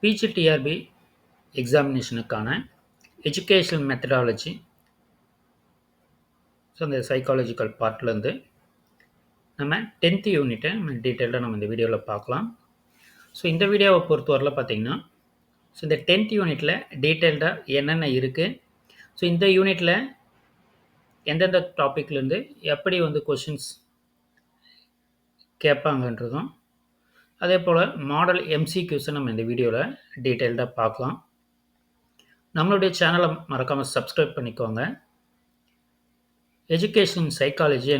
PGTRB எக்ஸாமினேஷனுக்கான educational methodology, so அந்த psychological பார்ட்லேருந்து நம்ம 10th யூனிட்டை நம்ம டீட்டெயில்டாக நம்ம இந்த வீடியோவில் பார்க்கலாம். ஸோ இந்த வீடியோவை பொறுத்தவரையில் பார்த்தீங்கன்னா, ஸோ இந்த 10th யூனிட்டில் டீட்டெயில்டாக என்னென்ன இருக்குது, ஸோ இந்த யூனிட்டில் எந்தெந்த டாப்பிக்லேருந்து எப்படி வந்து கொஷின்ஸ் கேட்பாங்கன்றதும், அதே போல் மாடல் எம்சிக்யூஸை நம்ம இந்த வீடியோவில் டீட்டெயில்டாக பார்க்கலாம். நம்மளுடைய சேனலை மறக்காமல் சப்ஸ்கிரைப் பண்ணிக்கோங்க. எஜுகேஷன் சைக்காலஜியை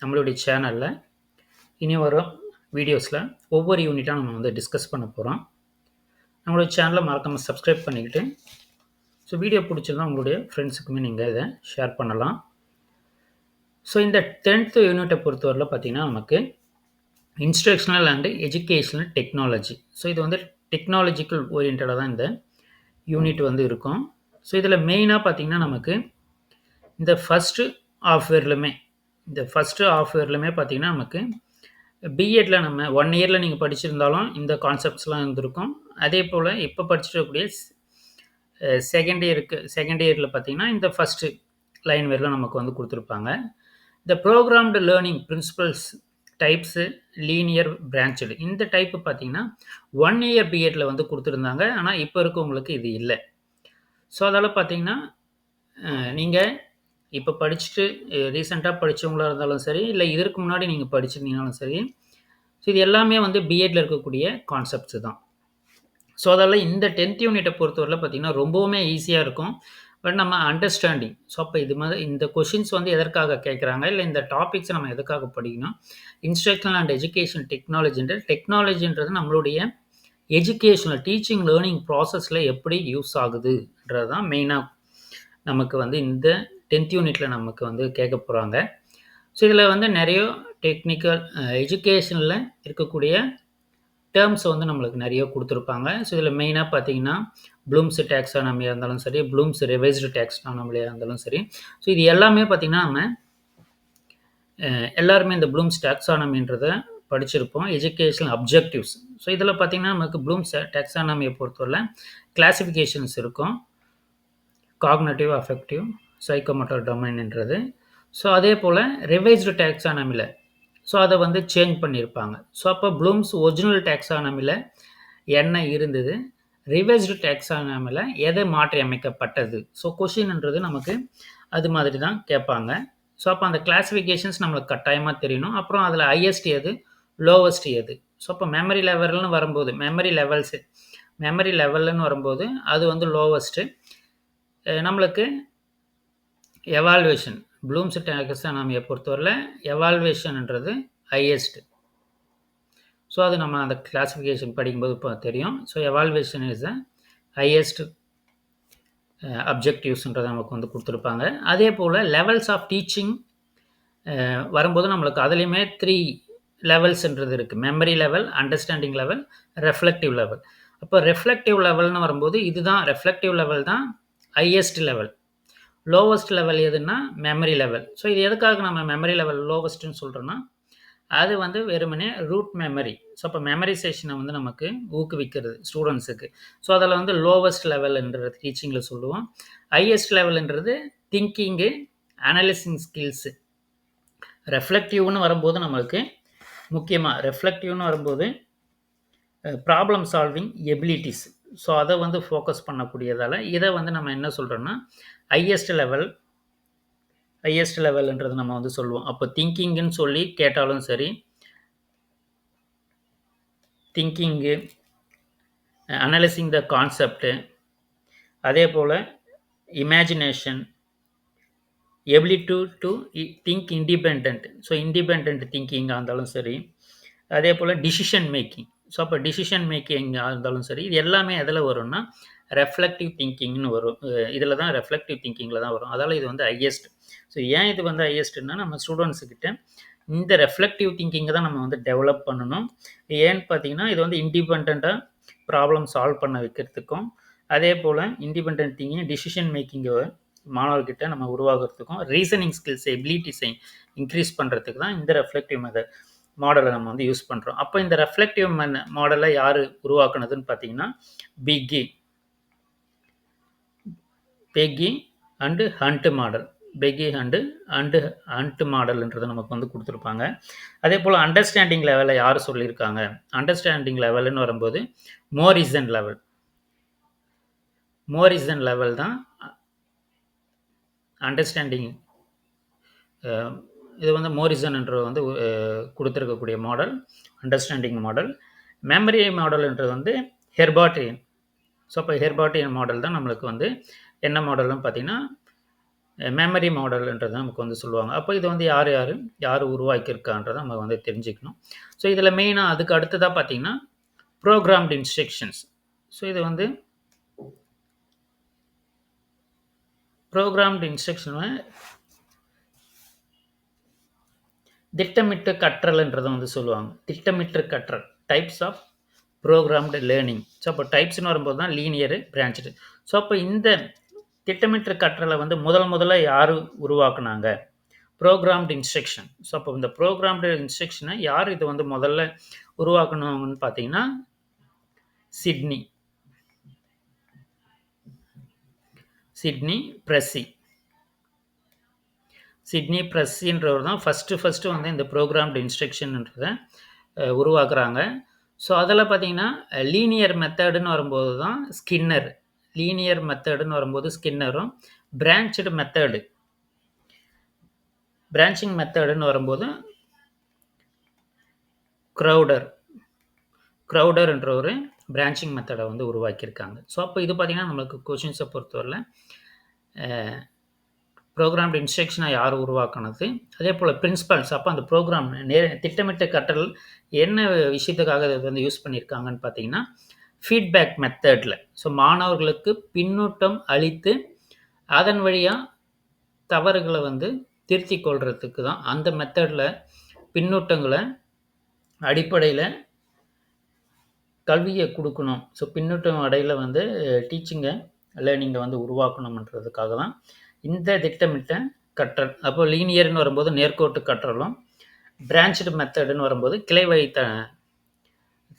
நம்மளுடைய சேனலில் இனி வரும் வீடியோஸில் ஒவ்வொரு யூனிட்டாக நம்ம வந்து டிஸ்கஸ் பண்ண போகிறோம். நம்மளுடைய சேனலை மறக்காமல் சப்ஸ்கிரைப் பண்ணிக்கிட்டு, ஸோ வீடியோ பிடிச்சிருந்தா உங்களுடைய ஃப்ரெண்ட்ஸுக்குமே நீங்கள் இதை ஷேர் பண்ணலாம். ஸோ இந்த 10th யூனிட்டை பொறுத்தவரையில் பார்த்திங்கன்னா, நமக்கு instructional and educational technology, so இது வந்து டெக்னாலஜிக்கல் ஓரியன்டாக தான் இந்த யூனிட் வந்து இருக்கும். ஸோ இதில் மெயினாக பார்த்திங்கன்னா, நமக்கு இந்த ஃபஸ்ட்டு ஆஃப் இயர்லையுமே பார்த்திங்கன்னா, நமக்கு பிஎட்டில் நம்ம 1 இயரில் நீங்கள் படிச்சிருந்தாலும் இந்த கான்செப்ட்ஸ்லாம் இருந்திருக்கும். அதே போல் இப்போ படிச்சிருக்கக்கூடிய செகண்ட் இயரில் பார்த்திங்கன்னா, இந்த ஃபஸ்ட்டு லைன் வரையிலும் நமக்கு வந்து கொடுத்துருப்பாங்க. இந்த programmed learning principles types linear branch, இந்த டைப்பு பார்த்திங்கன்னா 1 இயர் பிஎட்டில் வந்து கொடுத்துருந்தாங்க. ஆனால் இப்போ இருக்கவங்களுக்கு இது இல்லை. ஸோ அதால் பார்த்திங்கன்னா, நீங்கள் இப்போ படிச்சுட்டு ரீசெண்டாக படித்தவங்களாக இருந்தாலும் சரி, இல்லை இதற்கு முன்னாடி நீங்கள் படிச்சிருந்தீங்கனாலும் சரி, ஸோ இது எல்லாமே வந்து பிஎட்டில் இருக்கக்கூடிய கான்செப்ட்ஸு தான். ஸோ அதால் இந்த 10th யூனிட்டை பொறுத்தவரையில் பார்த்திங்கன்னா ரொம்பவுமே ஈஸியாக இருக்கும். பட் நம்ம அண்டர்ஸ்டாண்டிங், ஸோ அப்போ இது மாதிரி இந்த கொஷின்ஸ் வந்து எதற்காக கேட்குறாங்க, இல்லை இந்த டாபிக்ஸை நம்ம எதுக்காக படிக்கணும், இன்ஸ்ட்ரக்ஷனல் அண்ட் எஜுகேஷன் டெக்னாலஜின்றது நம்மளுடைய எஜுகேஷனல் டீச்சிங் லேர்னிங் ப்ராசஸில் எப்படி யூஸ் ஆகுதுன்றது தான் மெயினாக நமக்கு வந்து இந்த 10th யூனிட்டில் நமக்கு வந்து கேட்க போகிறாங்க. ஸோ இதில் வந்து நிறைய டெக்னிக்கல் எஜுகேஷனில் இருக்கக்கூடிய டேர்ம்ஸ் வந்து நம்மளுக்கு நிறைய கொடுத்துருப்பாங்க. ஸோ இதில் மெயினாக பார்த்தீங்கன்னா, ப்ளூம்ஸ் டாக்ஸானமியாக இருந்தாலும் சரி, ப்ளூம்ஸ் ரிவைஸ்டு டாக்ஸானமியாக இருந்தாலும் சரி, ஸோ இது எல்லாமே பார்த்திங்கன்னா நம்ம எல்லாருமே இந்த ப்ளூம்ஸ் டாக்ஸானமின்றதை படிச்சிருப்போம். எஜுகேஷனல் அப்ஜெக்டிவ்ஸ், ஸோ இதில் பார்த்திங்கன்னா நமக்கு ப்ளூம்ஸ் டாக்ஸானமியை பொறுத்தவரை கிளாசிஃபிகேஷன்ஸ் இருக்கும். காக்னேட்டிவ், அஃபெக்டிவ், சைக்கோமோட்டர் டொமைன்ன்றது. ஸோ அதே போல் ரிவைஸ்டு டாக்ஸானமியில் ஸோ அதை வந்து சேஞ்ச் பண்ணியிருப்பாங்க. ஸோ அப்போ ப்ளூம்ஸ் ஒரிஜினல் டாக்ஸானமியில் என்ன இருந்தது, ரிவைஸ்டு டாக்ஸானமியில் எதை மாற்றி அமைக்கப்பட்டது. ஸோ கொஷின்ன்றது நமக்கு அது மாதிரி தான் கேட்பாங்க. ஸோ அப்போ அந்த கிளாஸிஃபிகேஷன்ஸ் நம்மளுக்கு கட்டாயமாக தெரியணும். அப்புறம் அதில் ஹையஸ்ட் எது, லோவஸ்ட் எது. ஸோ அப்போ மெமரி லெவல்னு வரும்போது மெமரி லெவல்னு வரும்போது அது வந்து லோவஸ்ட்டு. நம்மளுக்கு எவால்வேஷன், ப்ளூம்ஸ் டாக்ஸானமியை பொறுத்தவரையில் எவால்வேஷன்ன்றது ஹையஸ்ட். ஸோ அது நம்ம அந்த கிளாஸிஃபிகேஷன் படிக்கும்போது இப்போ தெரியும். So evaluation is a highest அப்ஜெக்டிவ்ஸ்ன்றதை நமக்கு வந்து கொடுத்துருப்பாங்க. அதே போல் லெவல்ஸ் ஆஃப் டீச்சிங் வரும்போது நம்மளுக்கு அதுலேயுமே 3 லெவல்ஸ்ன்றது இருக்குது. Memory level, understanding level, reflective level. அப்போ ரெஃப்ளெக்டிவ் லெவல்னு வரும்போது இதுதான் ரெஃப்ளெக்டிவ் லெவல் தான் ஹையஸ்ட் லெவல். லோவஸ்ட் லெவல் எதுன்னா மெமரி லெவல். ஸோ இது எதுக்காக நம்ம மெமரி லெவல் லோவஸ்ட்டுன்னு சொல்கிறோன்னா, அது வந்து வெறுமனே ரூட் மெமரி. ஸோ அப்போ மெமரைசேஷனை வந்து நமக்கு ஊக்குவிக்கிறது ஸ்டூடெண்ட்ஸுக்கு. ஸோ அதில் வந்து லோவஸ்ட் லெவல்ன்றது டீச்சிங்கில் சொல்லுவோம். ஹையஸ்ட் லெவல்ன்றது திங்கிங்கு, அனலிசிங் ஸ்கில்ஸு. ரெஃப்ளெக்டிவ்னு வரும்போது நம்மளுக்கு முக்கியமாக ப்ராப்ளம் சால்விங் எபிலிட்டிஸ், ஸோ அதை வந்து ஃபோக்கஸ் பண்ணக்கூடியதால் இதை வந்து நம்ம என்ன சொல்கிறோன்னா ஹையஸ்ட் லெவல்ன்றது நம்ம வந்து சொல்லுவோம். அப்போ திங்கிங்குன்னு சொல்லி கேட்டாலும் சரி, திங்கிங்கு, அனலைசிங் த கான்செப்டு, அதே போல் imagination, ability to think independent, so independent திங்கிங்காக இருந்தாலும் சரி, அதே போல் டிசிஷன் மேக்கிங். ஸோ அப்போ டிசிஷன் மேக்கிங்காக இருந்தாலும் சரி, இது எல்லாமே எதில் வரும்னா ரெஃப்ளெக்டிவ் திங்கிங்னு வரும். இதில் தான் ரெஃப்ளெக்டிவ் திங்கிங்கில் தான் வரும். அதால் இது வந்து ஹையஸ்ட். ஸோ ஏன் இது வந்து ஹையஸ்ட்டுன்னா, நம்ம ஸ்டூடெண்ட்ஸுக்கிட்ட இந்த ரெஃப்ளெக்டிவ் திங்கிங்கை தான் நம்ம வந்து டெவலப் பண்ணணும். ஏன்னு பார்த்தீங்கன்னா, இது வந்து இண்டிபெண்ட்டாக ப்ராப்ளம் சால்வ் பண்ண வைக்கிறதுக்கும், அதே போல் இண்டிபெண்ட் திங்கிங், டிசிஷன் மேக்கிங்கை மாணவர்கிட்ட நம்ம உருவாகிறதுக்கும், ரீசனிங் ஸ்கில்ஸ் எபிலிட்டிஸை இன்க்ரீஸ் பண்ணுறதுக்கு தான் இந்த ரெஃப்ளெக்டிவ் மெத்தட். மாடலை நம்ம வந்து யூஸ் பண்ணுறோம். அப்போ இந்த ரெஃப்ளெக்டிவ் மாடலை யார் உருவாக்குனதுன்னு பார்த்தீங்கன்னா Bigge and Hunt model. Bigge Hunt மாடல்ன்றதை நமக்கு வந்து கொடுத்துருப்பாங்க. அதே போல் அண்டர்ஸ்டாண்டிங் லெவலில் யார் சொல்லியிருக்காங்க? அண்டர்ஸ்டாண்டிங் லெவல்னு வரும்போது மோரிசன் லெவல் தான் அண்டர்ஸ்டாண்டிங். இது வந்து மோரிசன்ன்ற வந்து கொடுத்துருக்கக்கூடிய மாடல் அண்டர்ஸ்டாண்டிங் மாடல். மெமரி மாடல்ன்றது வந்து ஹெர்பாட்டியன். ஸோ அப்போ ஹெர்பாட்டியன் மாடல் தான் நம்மளுக்கு வந்து என்ன மாடல்னு பார்த்தீங்கன்னா மெமரி மாடல்ன்றது நமக்கு வந்து சொல்லுவாங்க. அப்போ இது வந்து யார் உருவாக்கியிருக்கான்றதை நம்ம வந்து தெரிஞ்சுக்கணும். ஸோ இதில் மெயினாக அதுக்கு அடுத்ததாக பார்த்தீங்கன்னா ப்ரோக்ராம்டு இன்ஸ்ட்ரக்ஷன்ஸ். ஸோ இது வந்து ப்ரோக்ராம்டு இன்ஸ்ட்ரக்ஷனை திட்டமிட்டு கற்றல்ன்றதை வந்து சொல்லுவாங்க. திட்டமிட்டு கற்றல் types of programmed learning. So அப்போ டைப்ஸ்னு வரும்போது தான் லீனியரு பிரான்ச்சு. ஸோ அப்போ இந்த திட்டமிட்டு கற்றலை வந்து முதல்ல யார் உருவாக்குனாங்க? Programmed instruction. ஸோ அப்போ இந்த ப்ரோக்ராம்டு இன்ஸ்ட்ரக்ஷனை யார் இது வந்து முதல்ல உருவாக்கணும்னு பார்த்தீங்கன்னா சிட்னி ப்ரெஸ்ஸின்றவர் தான் ஃபஸ்ட்டு வந்து இந்த ப்ரோக்ராம்டு இன்ஸ்ட்ரக்ஷன்ன்றதை உருவாக்குறாங்க. ஸோ அதில் பார்த்தீங்கன்னா லீனியர் மெத்தடுன்னு வரும்போது தான் ஸ்கின்னரும் பிரான்ச்சிங் மெத்தடுன்னு வரும்போது க்ரௌடர்ன்ற ஒரு பிரான்ச்சிங் மெத்தடை வந்து உருவாக்கியிருக்காங்க. ஸோ அப்போ இது பார்த்திங்கன்னா நம்மளுக்கு கொஷின்ஸை பொறுத்தவரையில் ப்ரோக்ராம்டு இன்ஸ்ட்ரக்ஷனை யார் உருவாக்குனது, அதே போல் பிரின்சிபல்ஸ். அப்போ அந்த ப்ரோக்ராம் திட்டமிட்ட கற்றல் என்ன விஷயத்துக்காக இதை வந்து யூஸ் பண்ணியிருக்காங்கன்னு பார்த்தீங்கன்னா ஃபீட்பேக் மெத்தடில். ஸோ மாணவர்களுக்கு பின்னூட்டம் அளித்து அதன் வழியாக தவறுகளை வந்து திருத்தி கொள்றதுக்கு தான் அந்த மெத்தடில் பின்னூட்டங்களை அடிப்படையில் கல்வியை கொடுக்கணும். ஸோ பின்னூட்டம் அடையில் வந்து டீச்சிங்கை லேர்னிங்கை வந்து உருவாக்கணுன்றதுக்காக தான் இந்த திட்டமிட்ட கற்றல். அப்போ லீனியர்னு வரும்போது நேர்கோட்டு கற்றலும், பிரான்ச்டு மெத்தடுன்னு வரும்போது கிளை வழி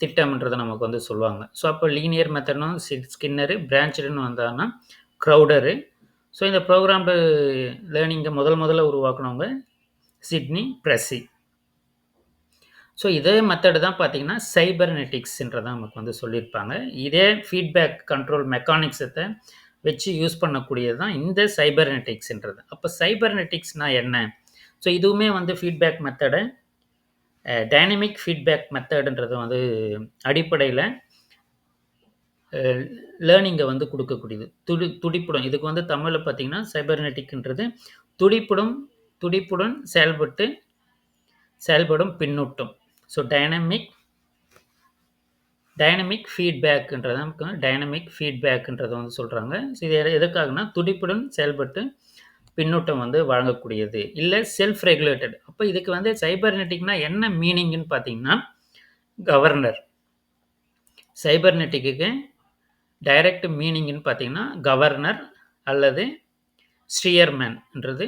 திட்டம்ன்றதை நமக்கு வந்து சொல்லுவாங்க. ஸோ அப்போ லீனியர் மெத்தட்னு ஸ்கின்னரு, பிரான்ச்டுன்னு வந்தாங்கன்னா க்ரௌடரு. ஸோ இந்த ப்ரோக்ராம்டு லேர்னிங்கை முதல்ல உருவாக்குனவங்க சிட்னி ப்ரெஸ்ஸி. ஸோ இதே மெத்தடு தான் பார்த்தீங்கன்னா சைபர்நெட்டிக்ஸ்ன்றதை நமக்கு வந்து சொல்லியிருப்பாங்க. இதே ஃபீட்பேக் கண்ட்ரோல் மெக்கானிக்ஸத்தை வச்சு யூஸ் பண்ணக்கூடியது தான் இந்த சைபர்நெட்டிக்ஸ்ன்றது. அப்போ சைபர்நெட்டிக்ஸ்னால் என்ன? ஸோ இதுவுமே வந்து ஃபீட்பேக் மெத்தடை டைனமிக் ஃபீட்பேக் மெத்தடுன்றது வந்து அடிப்படையில் லேர்னிங்கை வந்து கொடுக்கக்கூடியது. துடிப்புடன். இதுக்கு வந்து தமிழில் பார்த்தீங்கன்னா சைபர்நெட்டிக்ன்றது துடிப்புடன் செயல்படும் பின்னூட்டம். ஸோ டைனமிக் ஃபீட்பேக்குன்றதை வந்து சொல்கிறாங்க. ஸோ இது எதுக்காகனா துடிப்புடன் செயல்பட்டு பின்னூட்டம் வந்து வழங்கக்கூடியது, இல்லை செல்ஃப் ரெகுலேட்டட். அப்போ இதுக்கு வந்து சைபர்நெட்டிக்னா என்ன மீனிங்னு பார்த்தீங்கன்னா கவர்னர். சைபர்நெட்டிக்கு டைரக்ட் மீனிங்னு பார்த்தீங்கன்னா கவர்னர் அல்லது ஸ்டியர்மேன்ன்றது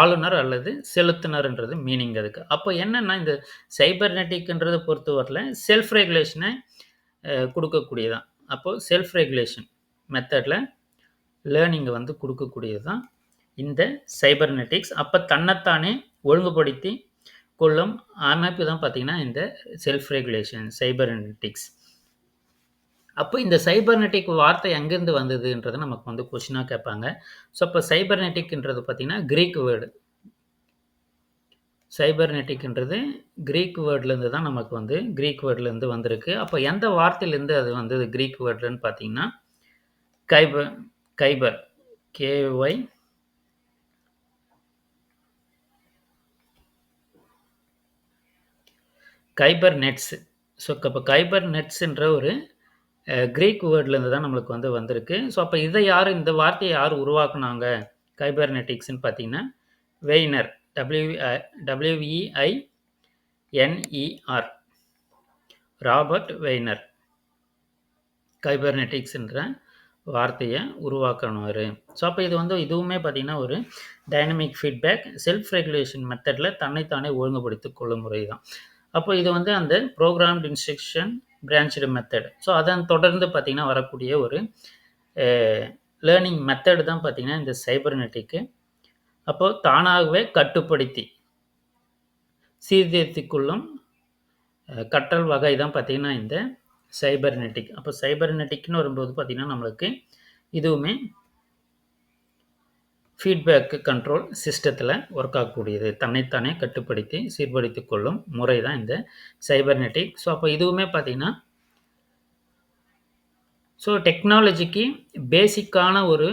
ஆளுநர் அல்லது செலுத்துனர்ன்றது மீனிங் அதுக்கு. அப்போ என்னென்னா இந்த சைபர்நெட்டிக்ன்றதை பொறுத்தவரையில் செல்ஃப் ரெகுலேஷனை கொடுக்கக்கூடியதான். அப்போது செல்ஃப் ரெகுலேஷன் மெத்தடில் லேர்னிங்கை வந்து கொடுக்கக்கூடியது தான் இந்த சைபர்நெட்டிக்ஸ். அப்போ தன்னைத்தானே ஒழுங்குபடுத்தி கொள்ளும் அமைப்பு தான் பார்த்திங்கன்னா இந்த செல்ஃப் ரெகுலேஷன் சைபர்நெட்டிக்ஸ். அப்போ இந்த சைபர்நெட்டிக் வார்த்தை எங்கேருந்து வந்ததுன்றது நமக்கு வந்து கொஷினாக கேட்பாங்க. ஸோ அப்போ சைபர்நெட்டிக்ன்றது பார்த்திங்கன்னா கிரீக் வேர்டு. சைபர்நெட்டிக்ன்றது கிரீக் வேர்ட்லேருந்து தான் நமக்கு வந்து கிரீக் வேர்ட்லேருந்து வந்திருக்கு. அப்போ எந்த வார்த்தையிலேருந்து அது வந்து கிரீக் வேர்டுன்னு பார்த்தீங்கன்னா Khyber KY Khyber nets. So இப்போ கைபர் நெட்ஸ்ன்ற ஒரு கிரீக் வேர்ட்லேருந்து தான் நம்மளுக்கு வந்து வந்திருக்கு. ஸோ அப்போ இந்த வார்த்தையை யார் உருவாக்குனாங்க கைபர்நெட்டிக்ஸ்ன்னு பார்த்தீங்கன்னா வெய்னர், WEINER, ராபர்ட் வெய்னர் கைபர்நெட்டிக்ஸ்ன்ற வார்த்தையை உருவாக்கணுவார். ஸோ அப்போ இதுவுமே பார்த்திங்கன்னா ஒரு டைனமிக் ஃபீட்பேக் செல்ஃப் ரெகுலேஷன் மெத்தடில் தன்னைத்தானே ஒழுங்குபடுத்தி கொள்ளும் முறை தான். அப்போ இது வந்து அந்த programmed instruction branched method. So அதன் தொடர்ந்து பார்த்தீங்கன்னா வரக்கூடிய ஒரு லேர்னிங் மெத்தட் தான் பார்த்தீங்கன்னா இந்த சைபர்நெட்டிக்கு. அப்போ தானாகவே கட்டுப்படுத்தி சீர்திருத்திக் கொள்ளும் கற்றல் வகை தான் பார்த்தீங்கன்னா இந்த சைபர்நெட்டிக். அப்போ சைபர்நெட்டிக்னு வரும்போது பார்த்தீங்கன்னா நம்மளுக்கு இதுவுமே ஃபீட்பேக் கண்ட்ரோல் சிஸ்டத்தில் ஒர்க் ஆகக்கூடியது. தன்னைத்தானே கட்டுப்படுத்தி சீர்படுத்திக் கொள்ளும் முறை தான் இந்த சைபர்நெட்டிக். ஸோ அப்போ இதுவுமே பார்த்தீங்கன்னா ஸோ டெக்னாலஜிக்கு பேசிக்கான ஒரு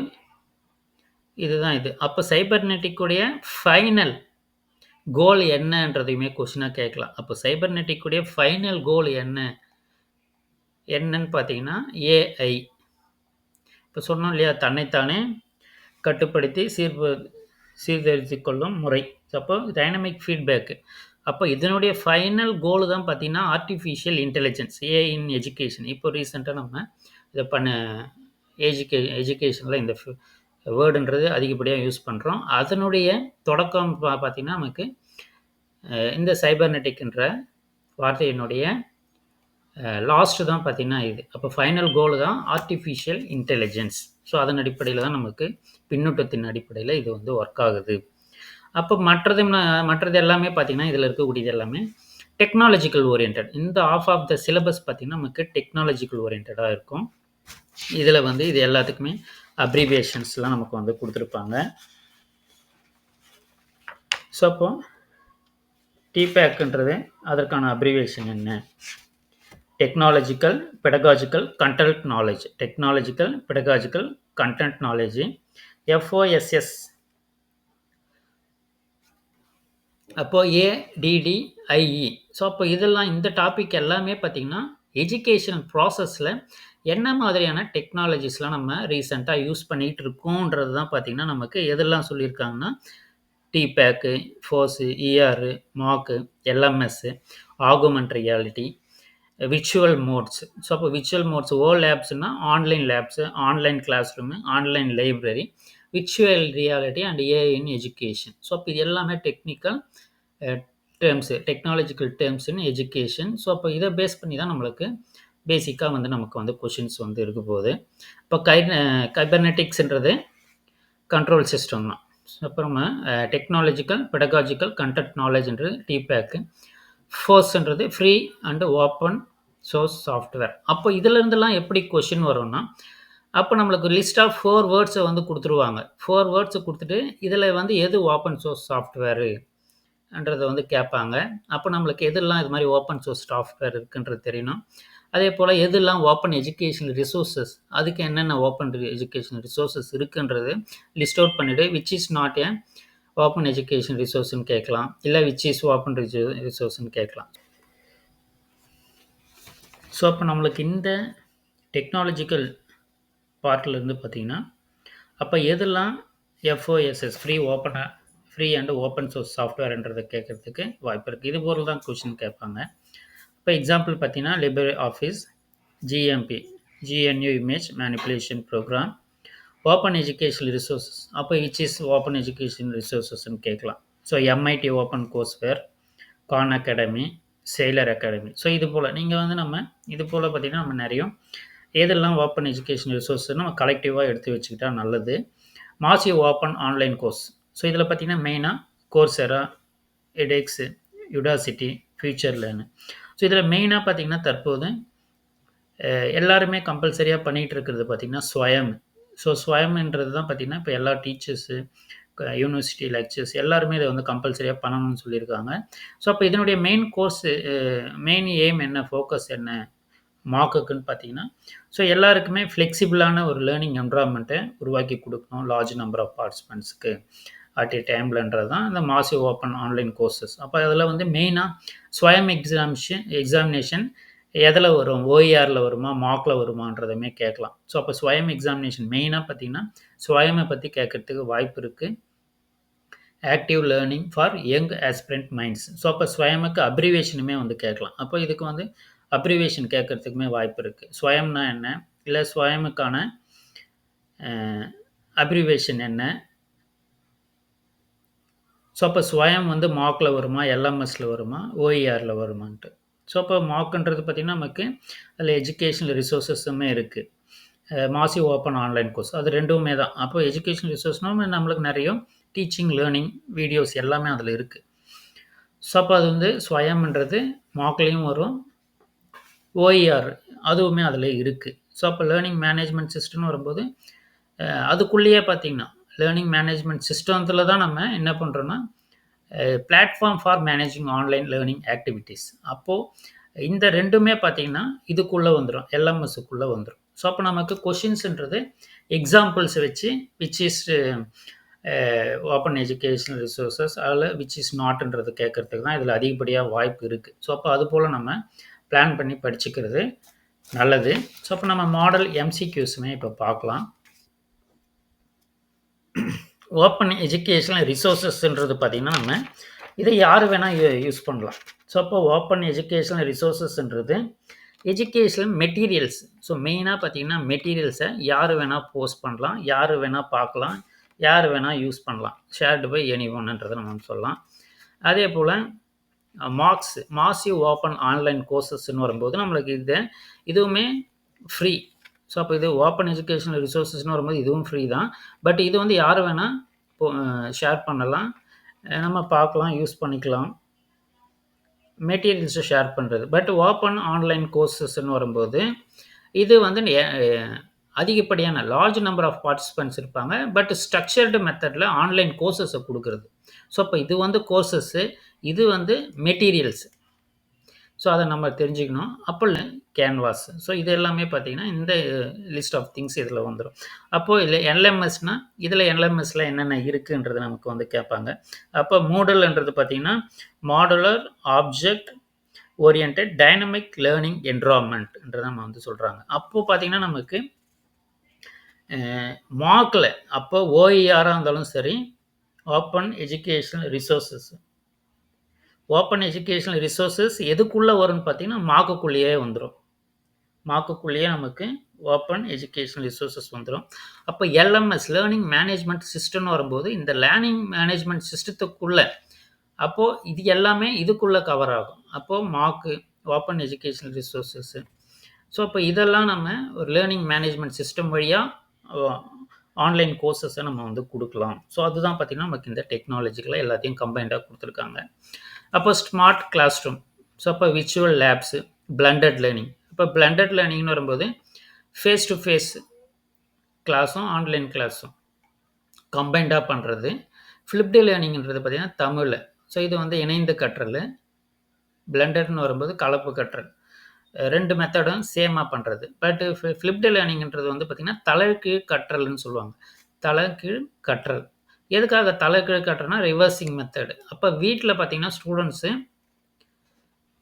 இதுதான் இது. அப்போ சைபர்நெட்டிக்குடைய ஃபைனல் கோல் என்னன்றதையுமே கொஸ்டினாக கேட்கலாம். அப்போ சைபர்நெட்டிக்குடைய ஃபைனல் கோல் என்னன்னு பார்த்தீங்கன்னா ஏஐ. இப்போ சொன்னோம் இல்லையா, தன்னைத்தானே கட்டுப்படுத்தி சீர்திருத்திக் கொள்ளும் முறை. அப்போ டைனமிக் ஃபீட்பேக்கு. அப்போ இதனுடைய ஃபைனல் கோல் தான் பார்த்தீங்கன்னா artificial intelligence, AI in education. இப்போ ரீசெண்டாக நம்ம இதை எஜுகேஷனில் இந்த வேர்டுன்றது அதிகப்படியாக யூஸ் பண்ணுறோம். அதனுடைய தொடக்கம் பார்த்தீங்கன்னா நமக்கு இந்த சைபர்நெட்டிக்ன்ற வார்த்தையினுடைய லாஸ்ட்டு தான் பார்த்தீங்கன்னா இது. அப்போ ஃபைனல் கோல் தான் ஆர்டிஃபிஷியல் இன்டெலிஜென்ஸ். ஸோ அதன் அடிப்படையில் தான் நமக்கு பின்னூட்டத்தின் அடிப்படையில் இது வந்து ஒர்க் ஆகுது. அப்போ மற்றது எல்லாமே பார்த்தீங்கன்னா இதில் இருக்கக்கூடியது எல்லாமே டெக்னாலஜிக்கல் ஓரியன்ட். இந்த ஆஃப் த சிலபஸ் பார்த்தீங்கன்னா நமக்கு டெக்னாலஜிக்கல் ஓரியன்டாக இருக்கும். இதில் வந்து இது எல்லாத்துக்குமே அப்ரிவியேஷன்ஸ்லாம் நமக்கு வந்து கொடுத்துருப்பாங்க. ஸோ அப்போ டிபேக்ன்றது அதற்கான அப்ரிவியேஷன் என்ன? Technological pedagogical content knowledge. Technological pedagogical content knowledge, FOSS. அப்போ ஏடிடிஐஇ. ஸோ அப்போ இதெல்லாம் இந்த டாபிக் எல்லாமே பார்த்தீங்கன்னா எஜுகேஷன் ப்ராசஸில் என்ன மாதிரியான டெக்னாலஜிஸ்லாம் நம்ம ரீசெண்டாக யூஸ் பண்ணிகிட்டு இருக்கோன்றது தான் பார்த்தீங்கன்னா நமக்கு எதெல்லாம் சொல்லியிருக்காங்கன்னா TPACK, FOSS, ER, MOOC, LMS, augmented reality, virtual modes. So அப்போ விர்ச்சுவல் மோட்ஸ் லேப்ஸ்னால் online labs, online classroom, online library, virtual reality and AI in education. So அப்போ இது எல்லாமே technical terms, technological terms in education. So அப்போ இதை base பண்ணி தான் நம்மளுக்கு பேசிக்காக வந்து நமக்கு வந்து கொஷின்ஸ் வந்து இருக்க போகுது. இப்போ கைபர்னெட்டிக்ஸ்ன்றது கண்ட்ரோல் சிஸ்டம் தான். அப்புறமா டெக்னாலஜிக்கல் பெடகாஜிக்கல் கண்டென்ட் நாலேஜ்ன்றது டிபேக்கு, ஃபோர்ஸ்ன்றது free and open source software. அப்போ இதிலேருந்துலாம் எப்படி கொஷின் வரும்னா, அப்போ நம்மளுக்கு லிஸ்ட் ஆஃப் 4 வேர்ட்ஸை வந்து கொடுத்துருவாங்க. 4 வேர்ட்ஸை கொடுத்துட்டு இதில் வந்து எது ஓப்பன் சோர்ஸ் சாஃப்ட்வேருன்றதை வந்து கேட்பாங்க. அப்போ நம்மளுக்கு எதெல்லாம் இது மாதிரி ஓப்பன் சோர்ஸ் சாஃப்ட்வேர் இருக்குன்றது தெரியணும். அதே போல் எதெல்லாம் ஓப்பன் எஜுகேஷனல் ரிசோர்ஸஸ், அதுக்கு என்னென்ன ஓப்பன் எஜுகேஷனல் ரிசோர்ஸஸ் இருக்குன்றது லிஸ்ட் அவுட் பண்ணிவிட்டு which is not a open education ரிசோர்ஸ்ன்னு கேட்கலாம், இல்லை விச் இஸ் ஓப்பன் ரிசோர்ஸ்ன்னு கேட்கலாம். ஸோ அப்போ நம்மளுக்கு இந்த டெக்னாலஜிக்கல் பார்ட்லேருந்து பார்த்தீங்கன்னா அப்போ எதெல்லாம் எஃப்ஓஎஸ்எஸ் ஃப்ரீ அண்ட் ஓப்பன் சோர்ஸ் சாஃப்ட்வேர்ன்றதை கேட்குறதுக்கு வாய்ப்பு இருக்குது. இது போல் தான் கொஷின் கேட்பாங்க. இப்போ எக்ஸாம்பிள் பார்த்தீங்கன்னா LibreOffice, GMP, GNU image manipulation program, open educational resources. அப்போ விச் இஸ் ஓப்பன் எஜுகேஷனல் ரிசோர்ஸஸ்ன்னு கேட்கலாம். So MIT open courseware, Khan Academy, Saylor Academy. So இது போல் நீங்கள் வந்து இது போல் பார்த்திங்கன்னா நம்ம நிறைய எதெல்லாம் ஓப்பன் எஜுகேஷன் ரிசோர்ஸ்னு நம்ம கலெக்டிவாக எடுத்து வச்சுக்கிட்டா நல்லது. Massive open online course. So இதில் பார்த்திங்கன்னா மெயினாக கோர்செரா, எடெக்ஸு, யுடாசிட்டி, ஃபியூச்சர் லேர்னு. ஸோ இதில் மெயினாக பார்த்திங்கன்னா தற்போது எல்லாருமே கம்பல்சரியாக பண்ணிகிட்டு இருக்கிறது பார்த்திங்கன்னா ஸ்வயம். ஸோ ஸ்வயம்ன்றது தான் பார்த்திங்கன்னா இப்போ எல்லா டீச்சர்ஸு, யூனிவர்சிட்டி லெக்சர்ஸ் எல்லாருமே இதை வந்து கம்பல்சரியாக பண்ணணும்னு சொல்லியிருக்காங்க. ஸோ அப்போ இதனுடைய மெயின் எய்ம் என்ன, ஃபோக்கஸ் என்ன மார்க்குன்னு பார்த்தீங்கன்னா, ஸோ எல்லாருக்குமே ஃப்ளெக்சிபிளான ஒரு லேர்னிங் என்வரான்மெண்ட்டை உருவாக்கி கொடுக்கணும் லார்ஜ் நம்பர் ஆஃப் பார்ட்டிசிபெண்ட்ஸுக்கு அட் ஏ டைம்லன்றது தான் இந்த மாசிவ் ஓப்பன் ஆன்லைன் கோர்சஸ். அப்போ அதில் வந்து மெயினாக ஸ்வயம் எக்ஸாமினேஷன் எதில் வரும், ஓஇஆரில் வருமா, மார்க்கில் வருமானதுமே கேட்கலாம். ஸோ அப்போ ஸ்வயம் எக்ஸாமினேஷன் மெயினாக பார்த்தீங்கன்னா ஸ்வயமை பற்றி கேட்கறதுக்கு வாய்ப்பு இருக்குது. Active learning for young aspirant minds. So அப்போ ஸ்வயமுக்கு அப்ரிவேஷனுமே வந்து கேட்கலாம். அப்போ இதுக்கு வந்து அப்ரிவேஷன் கேட்கறதுக்குமே வாய்ப்பு இருக்குது. ஸ்வயம்னா என்ன, இல்லை ஸ்வயமுக்கான அப்ரிவேஷன் என்ன, ஸோ, அப்ப ஸ்வயம் வந்து மாக்ல வருமா? எல்எம்எஸ்ல வருமா? ஓஇஆர்ல வருமான்ட்டு. ஸோ, அப்ப மாக்ன்றது பார்த்தீங்கன்னா, நமக்கு அதில எஜுகேஷனல் ரிசோர்ஸஸுமே இருக்கு. Massive open online course. அது 2மே தான். அப்போ எஜுகேஷனல் ரிசோர்ஸ்னா நம்மளுக்கு நெறைய டீச்சிங், லேர்னிங் வீடியோஸ் எல்லாமே அதில இருக்கு. ஸோ, அப்ப அது வந்து ஸ்வயம்ன்றது மாக்லயும் வரும். ஓஇஆர் அதுவுமே அதில இருக்கு. ஸோ, அப்ப லேர்னிங் மேனேஜ்மென்ட் சிஸ்டம்னு வரும்போது, அதுக்குள்ளேயே பார்த்தீங்கன்னா, லேர்னிங் மேனேஜ்மென்ட் சிஸ்டத்துல தான் நம்ம என்ன பண்றோம்னா, platform for managing online learning activities. அப்போ இந்த 2மே பார்த்தீங்கன்னா, இதுக்குள்ள வந்துரும். எல்எம்எஸ்க்குள்ள வந்துரும். ஸோ, அப்ப நமக்கு கொஸ்டின்ஸ்ன்றது எக்ஸாம்பிள்ஸ் வச்சு which is open educational resources அதில விச் இஸ் நாட்ன்றது கேட்கறதுக்கு தான் இதில அதிகப்படியா வாய்ப்பு இருக்கு. ஸோ, அப்ப அதுபோல நம்ம பிளான் பண்ணி படிச்சுக்கிறது நல்லது. ஸோ, அப்ப நம்ம மாடல் எம்சிக்யூஸுமே இப்ப பார்க்கலாம். ஓப்பன் எஜுகேஷனல் ரிசோர்ஸஸ்ன்றது பார்த்தீங்கன்னா, நம்ம இத யாரு வேணா யூஸ் பண்ணலாம். ஸோ, அப்போ ஓப்பன் எஜுகேஷனல் ரிசோர்ஸஸ்ன்றது எஜுகேஷனல் மெட்டீரியல்ஸ். ஸோ, மெயினா பார்த்தீங்கன்னா, மெட்டீரியல்ஸ யாரு வேணா போஸ்ட் பண்ணலாம், யாரு வேணா பார்க்கலாம், யாரு வேணா யூஸ் பண்ணலாம். ஷேர்டு பை எனிஒன்ன்றத நம்ம சொல்லலாம். அதேபோல மாசிவ் ஓப்பன் ஆன்லைன் கோர்சஸ்ன்னு வரும்போது நம்மளுக்கு இதுவுமே ஃப்ரீ. ஸோ, அப்போ இது ஓப்பன் எஜுகேஷனல் ரிசோர்ஸஸ்ன்னு வரும்போது இதுவும் ஃப்ரீ தான். பட் இது வந்து யாரு வேணா ஷேர் பண்ணலாம். நம்ம பார்க்கலாம், யூஸ் பண்ணிக்கலாம். மெட்டீரியல்ஸ ஷேர் பண்றது. பட் ஓப்பன் ஆன்லைன் கோர்சஸ்ன்னு வரும்போது, இது வந்து அதிகப்படியான லார்ஜ் நம்பர் ஆஃப் பார்ட்டிசிபென்ட்ஸ் இருப்பாங்க. பட் ஸ்ட்ரக்சர்டு மெத்தட்ல ஆன்லைன் கோர்சஸ குடுக்குறது. ஸோ, அப்ப இது வந்து கோர்சஸு, இது வந்து மெட்டீரியல்ஸ். ஸோ, அத நம்ம தெரிஞ்சுக்கணும். அப்ப கேன்வாஸ். ஸோ, இது எல்லாமே பார்த்தீங்கன்னா, இந்த லிஸ்ட் ஆஃப் திங்ஸ் இதில வந்துரும். அப்போ இதுல எல்எம்எஸ்னா, இதில எல்எம்எஸ்ல என்னென்ன இருக்குன்றது நமக்கு வந்து கேட்பாங்க. அப்போ மூடல்ன்றது பார்த்தீங்கன்னா, modular object oriented dynamic learning என்விரான்மென்ட்ன்றத நம்ம வந்து சொல்றாங்க. அப்போ பார்த்தீங்கன்னா, நமக்கு மார்க்ல அப்போ ஓஇஆரா இருந்தாலும் சரி, open educational resources. Open educational resources எதுக்குள்ள வரும்னு பார்த்தீங்கன்னா, மார்க்குக்குள்ளேயே வந்துரும். மார்க்குக்குள்ளேயே நமக்கு ஓப்பன் எஜுகேஷனல் ரிசோர்ஸஸ் வந்துரும். அப்போ எல்எம்எஸ் லேர்னிங் மேனேஜ்மென்ட் சிஸ்டம்னு வரும்போது, இந்த லேர்னிங் மேனேஜ்மென்ட் சிஸ்டத்துக்குள்ள அப்போ இது எல்லாமே இதுக்குள்ள கவர் ஆகும். அப்போ mark, open educational resources. So, அப்போ இதெல்லாம் நம்ம ஒரு லேர்னிங் மேனேஜ்மென்ட் சிஸ்டம் வழியா ஆன்லைன் கோர்சஸ நம்ம வந்து குடுக்கலாம். ஸோ, அதுதான் பார்த்தீங்கன்னா, நமக்கு இந்த டெக்னாலஜிக்கலா எல்லாத்தையும் கம்பைன்டா குடுத்துருக்காங்க. அப்போ ஸ்மார்ட் கிளாஸ் ரூம். ஸோ, அப்போ விர்ச்சுவல் லேப்ஸ், பிளெண்டட் லேர்னிங். இப்போ பிளெண்டட் லேர்னிங்னு வரும்போது, ஃபேஸ் டு ஃபேஸ் கிளாஸும், ஆன்லைன் கிளாஸும் கம்பைன்டா பண்றது. ஃபிளிப்டு லேர்னிங்ன்றது பார்த்தீங்கன்னா, தமிழ்ல. ஸோ, இது வந்து இணைந்து கற்றல். பிளெண்டட்ன்னு வரும்போது கலப்பு கற்றல். 2 மெத்தடும் சேமா பண்றது. பட் ஃபிளிப்டு லேர்னிங்ன்றது வந்து பார்த்தீங்கன்னா, தலைகீழ் கற்றல்ன்னு சொல்லுவாங்க. தலைகீழ் கற்றல். எதுக்காக தலைகீழ் கற்றல்னா, ரிவர்சிங் மெத்தட். அப்ப வீட்ல பார்த்தீங்கன்னா,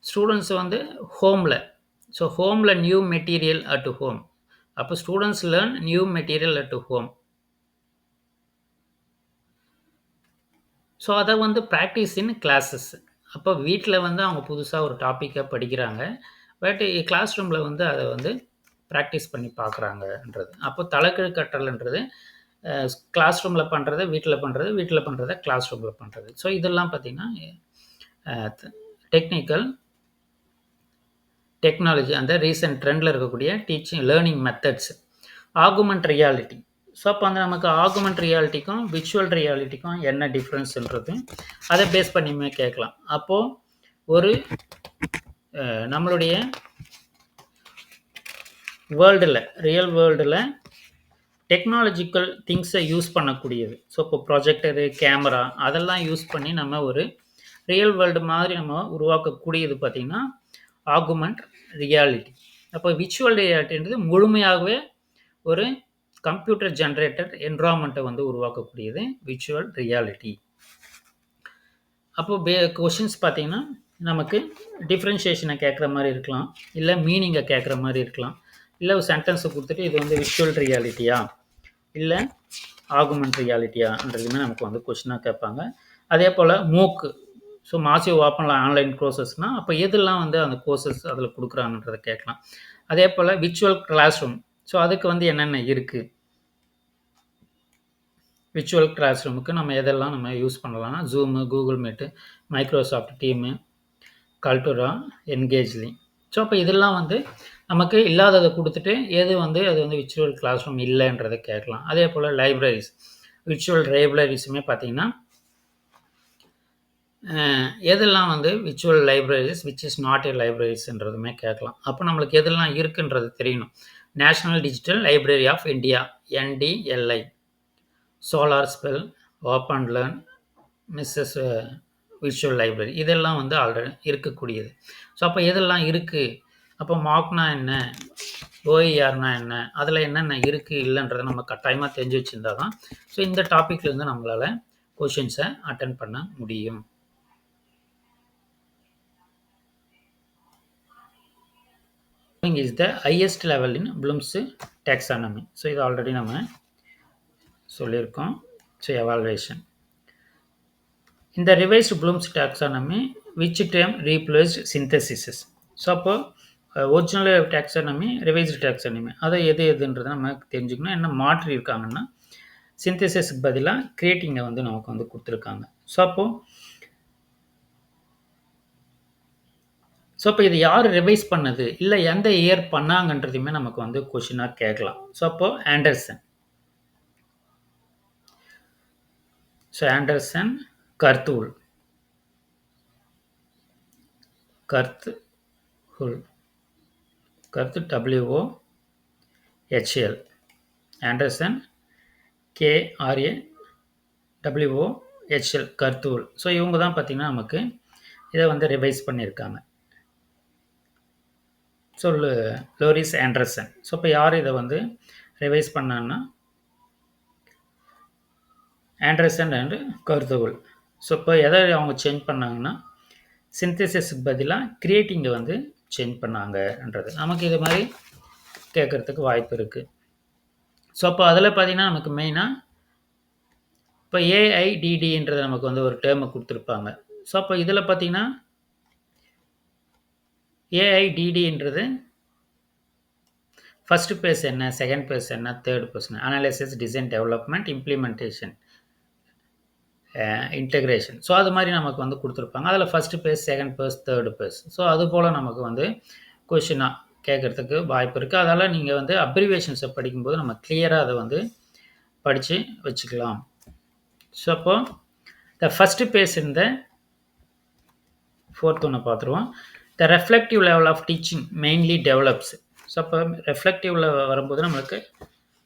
ஸ்டூடண்ட்ஸ் வந்து ஹோம்ல. ஸோ, ஹோம்ல நியூ மெட்டீரியல் அட் ஹோம். அப்ப students learn new material at home. So, அத வந்து பிராக்டிஸ் இன் கிளாஸஸ். அப்ப வீட்ல வந்து அவங்க புதுசா ஒரு டாபிக்க படிக்கிறாங்க. பட் கிளாஸ் ரூம்ல வந்து அத வந்து பிராக்டிஸ் பண்ணி பார்க்குறாங்கன்றது. அப்போ தலைகீழ் கற்றல்ன்றது கிளாஸ் ரூம்ல பண்றத வீட்ல பண்றது, வீட்ல பண்றத கிளாஸ் ரூம்ல பண்றது. ஸோ, இதெல்லாம் பார்த்தீங்கன்னா, அ டெக்னிக்கல் டெக்னாலஜி அந்த ரீசென்ட் ட்ரெண்ட்ல இருக்கக்கூடிய teaching learning methods. Augmented reality. So, அப்போ அந்த நமக்கு ஆகுமென்ட் ரியாலிட்டிக்கும், விர்ச்சுவல் ரியாலிட்டிக்கும் என்ன டிஃபரன்ஸ்ன்றது அத பேஸ் பண்ணியுமே கேட்கலாம். அப்போ ஒரு நம்மளுடைய வேர்ல்டுல, ரியல் வேர்ல்டுல டெக்னாலஜிக்கல் திங்ஸ யூஸ் பண்ணக்கூடியது. ஸோ, இப்போ ப்ரொஜெக்டரு, கேமரா அதெல்லாம் யூஸ் பண்ணி நம்ம ஒரு ரியல் வேர்ல்டு மாதிரி நம்ம உருவாக்கக்கூடியது பார்த்தீங்கன்னா, ஆகுமென்ட் ரியாலிட்டி. அப்போ விர்ச்சுவல் ரியாலிட்டின்றது முழுமையாகவே ஒரு கம்ப்யூட்டர் ஜெனரேட்டட் என்விரான்மென்ட்ட வந்து உருவாக்கக்கூடியது விர்ச்சுவல் ரியாலிட்டி. அப்போ கொஸ்டின்ஸ் பார்த்தீங்கன்னா, நமக்கு டிஃபரன்ஷியேஷன கேட்குற மாரி இருக்கலாம். இல்ல மீனிங்க கேட்குற மாரி இருக்கலாம். இல்ல ஒரு சென்டென்ஸ குடுத்துட்டு இது வந்து விர்ச்சுவல் ரியாலிட்டியா? இல்ல ஆகுமென்ட் ரியாலிட்டியான்றதுமே நமக்கு வந்து கொஸ்டினா கேட்பாங்க. அதேபோல மூக். ஸோ, மாசிவ் ஓப்பன் ஆன்லைன் கோர்சஸ்னா, அப்ப எதெல்லாம் வந்து அந்த கோர்சஸ் அதில குடுக்குறாங்கன்றத கேட்கலாம். அதேபோல விர்ச்சுவல் கிளாஸ் ரூம். ஸோ, அதுக்கு வந்து என்னென்ன இருக்கு? விர்ச்சுவல் கிளாஸ் ரூமுக்கு நம்ம எதெல்லாம் நம்ம யூஸ் பண்ணலாம்னா zoom, Google meet, Microsoft team, கல்ட்டுரா, என்கேஜ்லி. So அப்போ இதெல்லாம் வந்து நமக்கு இல்லாததை கொடுத்துட்டு எது வந்து அது வந்து விர்ச்சுவல் கிளாஸ் ரூம் இல்லைன்றதை கேட்கலாம். அதே போல் லைப்ரரிஸ், விர்ச்சுவல் லைப்ரரிஸுமே பார்த்தீங்கன்னா எதெல்லாம் வந்து virtual libraries which is not a லைப்ரரிஸ்ன்றதுமே கேட்கலாம். அப்போ நம்மளுக்கு எதெல்லாம் இருக்குன்றது தெரியணும். National digital library of India, NDLI, solar spell, open learn, Mrs virtual library, இதெல்லாம் வந்து ஆல்ரெடி இருக்கக்கூடியது. ஸோ அப்போ எதெல்லாம் இருக்குது, அப்போ மார்க்னா என்ன, OERனா என்ன, அதில் என்னென்ன இருக்குது இல்லைன்றதை நம்ம கட்டாயமாக தெரிஞ்சு வச்சுருந்தா தான் ஸோ இந்த டாப்பிக்லேருந்து நம்மளால் கொஷின்ஸை அட்டன் பண்ண முடியும். Is the highest level in blooms taxonomy. So இது ஆல்ரெடி நம்ம சொல்லியிருக்கோம். ஸோ எவால்வேஷன் இந்த revised blooms taxonomy which term replaced synthesis. So அப்போ ஒரிஜினல் டாக்ஸானமி, ரிவைஸ்டு டாக்ஸானமி, அதை எதுன்றதை நம்ம தெரிஞ்சுக்கணும். என்ன மாற்றி இருக்காங்கன்னா சிந்தசிஸ்க்கு பதிலாக கிரியேட்டிங்கை வந்து நமக்கு வந்து கொடுத்துருக்காங்க. ஸோ அப்போ இது யார் ரிவைஸ் பண்ணது இல்லை எந்த இயர் பண்ணாங்கன்றதையுமே நமக்கு வந்து கொஷினாக கேட்கலாம். ஸோ அப்போது Anderson, Anderson, Krathwohl, WOHL, Anderson, KRAWOHL, Krathwohl. So இவங்க தான் பார்த்திங்கன்னா நமக்கு இதை வந்து ரிவைஸ் பண்ணியிருக்காங்க. So லோரிஸ் Anderson. ஸோ இப்போ யார் இதை வந்து ரிவைஸ் பண்ணான்னா ஆண்டர்சன் அண்ட் கர்த்தூல். ஸோ இப்போ எதை அவங்க சேஞ்ச் பண்ணாங்கன்னா சிந்தசிஸ்க்கு பதிலாக கிரியேட்டிங்கை வந்து சேஞ்ச் பண்ணாங்கன்றது நமக்கு இது மாதிரி கேட்குறதுக்கு வாய்ப்பு இருக்குது. ஸோ அப்போ அதில் பார்த்திங்கன்னா நமக்கு மெயினாக இப்போ AIDDன்றது நமக்கு வந்து ஒரு டேர்மை கொடுத்துருப்பாங்க. ஸோ அப்போ இதில் பார்த்திங்கன்னா AIDDன்றது ஃபஸ்ட்டு பேஸ் என்ன, செகண்ட் பேஸ் என்ன, தேர்ட் பேஸ் என்ன, analysis, design, development, implementation, integration. So அது மாதிரி நமக்கு வந்து கொடுத்துருப்பாங்க. அதில் first phase, second phase, third phase. So அது போல் நமக்கு வந்து கொஷினாக கேட்குறதுக்கு வாய்ப்பு இருக்குது. அதனால் நீங்கள் வந்து அப்ரிவேஷன்ஸை படிக்கும்போது நம்ம கிளியராக அதை வந்து படித்து வச்சுக்கலாம். ஸோ அப்போது த ஃபஸ்ட்டு பேஸ் இந்த ஃபோர்த் ஒன்று பார்த்துருவோம். The reflective level of teaching mainly develops. So அப்போ ரெஃப்ளெக்டிவில் வரும்போது நம்மளுக்கு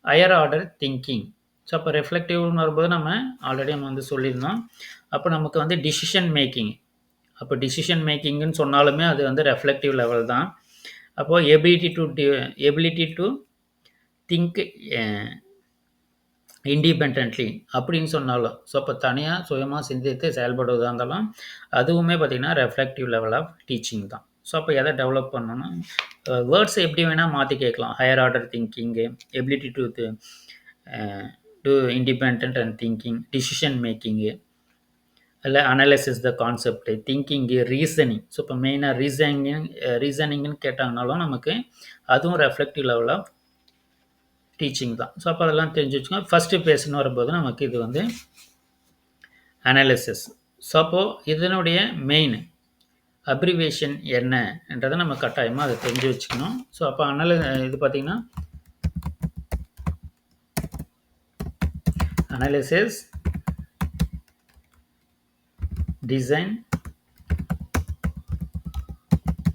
ஹையர் ஆர்டர் திங்கிங். ஸோ அப்போ ரெஃப்ளெக்டிவ்னு வரும்போது நம்ம ஆல்ரெடி நம்ம வந்து சொல்லியிருந்தோம். அப்போ நமக்கு வந்து டிசிஷன் மேக்கிங், அப்போ டிசிஷன் மேக்கிங்னு சொன்னாலுமே அது வந்து ரெஃப்ளெக்டிவ் லெவல் தான். அப்போது எபிலிட்டி டு திங்க் இண்டிபெண்ட்லி அப்படின்னு சொன்னாலும், ஸோ அப்போ தனியாக சுயமாக சிந்தித்து செயல்படுவதாக இருந்தாலும் அதுவுமே பார்த்திங்கன்னா ரெஃப்ளெக்டிவ் லெவல் ஆஃப் டீச்சிங் தான். ஸோ அப்போ எதை டெவலப் பண்ணணும்னா வேர்ட்ஸை எப்படி வேணால் மாற்றி கேட்கலாம். Higher order thinking, ability to independent and thinking, decision making, இல்லை analysis the concept, thinking, reasoning. So இப்போ மெயினாக ரீசனிங்னு கேட்டாங்கனாலும் நமக்கு அதுவும் ரெஃப்ளெக்டிவ் லெவல் ஆஃப் டீச்சிங் தான். ஸோ அப்போ அதெல்லாம் தெரிஞ்சு வச்சுக்கோங்க. ஃபஸ்ட்டு பேஸ்னு வரும்போது நமக்கு இது வந்து அனாலிசிஸ். ஸோ அப்போது இதனுடைய மெயின் அப்ரிவேஷன் என்னன்றதை நம்ம கட்டாயமாக அதை தெரிஞ்சு வச்சுக்கணும். ஸோ அப்போ இது பார்த்திங்கன்னா analysis, design,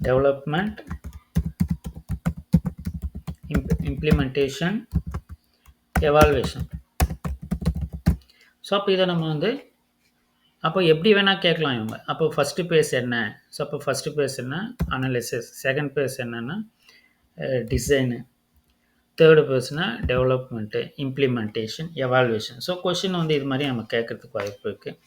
development, implementation, evaluation. So அப்போ இதை நம்ம வந்து அப்போ எப்படி வேணால் கேட்கலாம் இவங்க. அப்போ ஃபஸ்ட்டு பேஸ் என்ன, ஸோ அப்போ ஃபஸ்ட்டு பேஸ் என்ன அனாலிசிஸ், செகண்ட் பேஸ் என்னென்னா டிசைனு, தேர்டு பேஸ்னா development, implementation, evaluation. So question வந்து இது மாதிரி நம்ம கேட்குறதுக்கு வாய்ப்பு இருக்குது.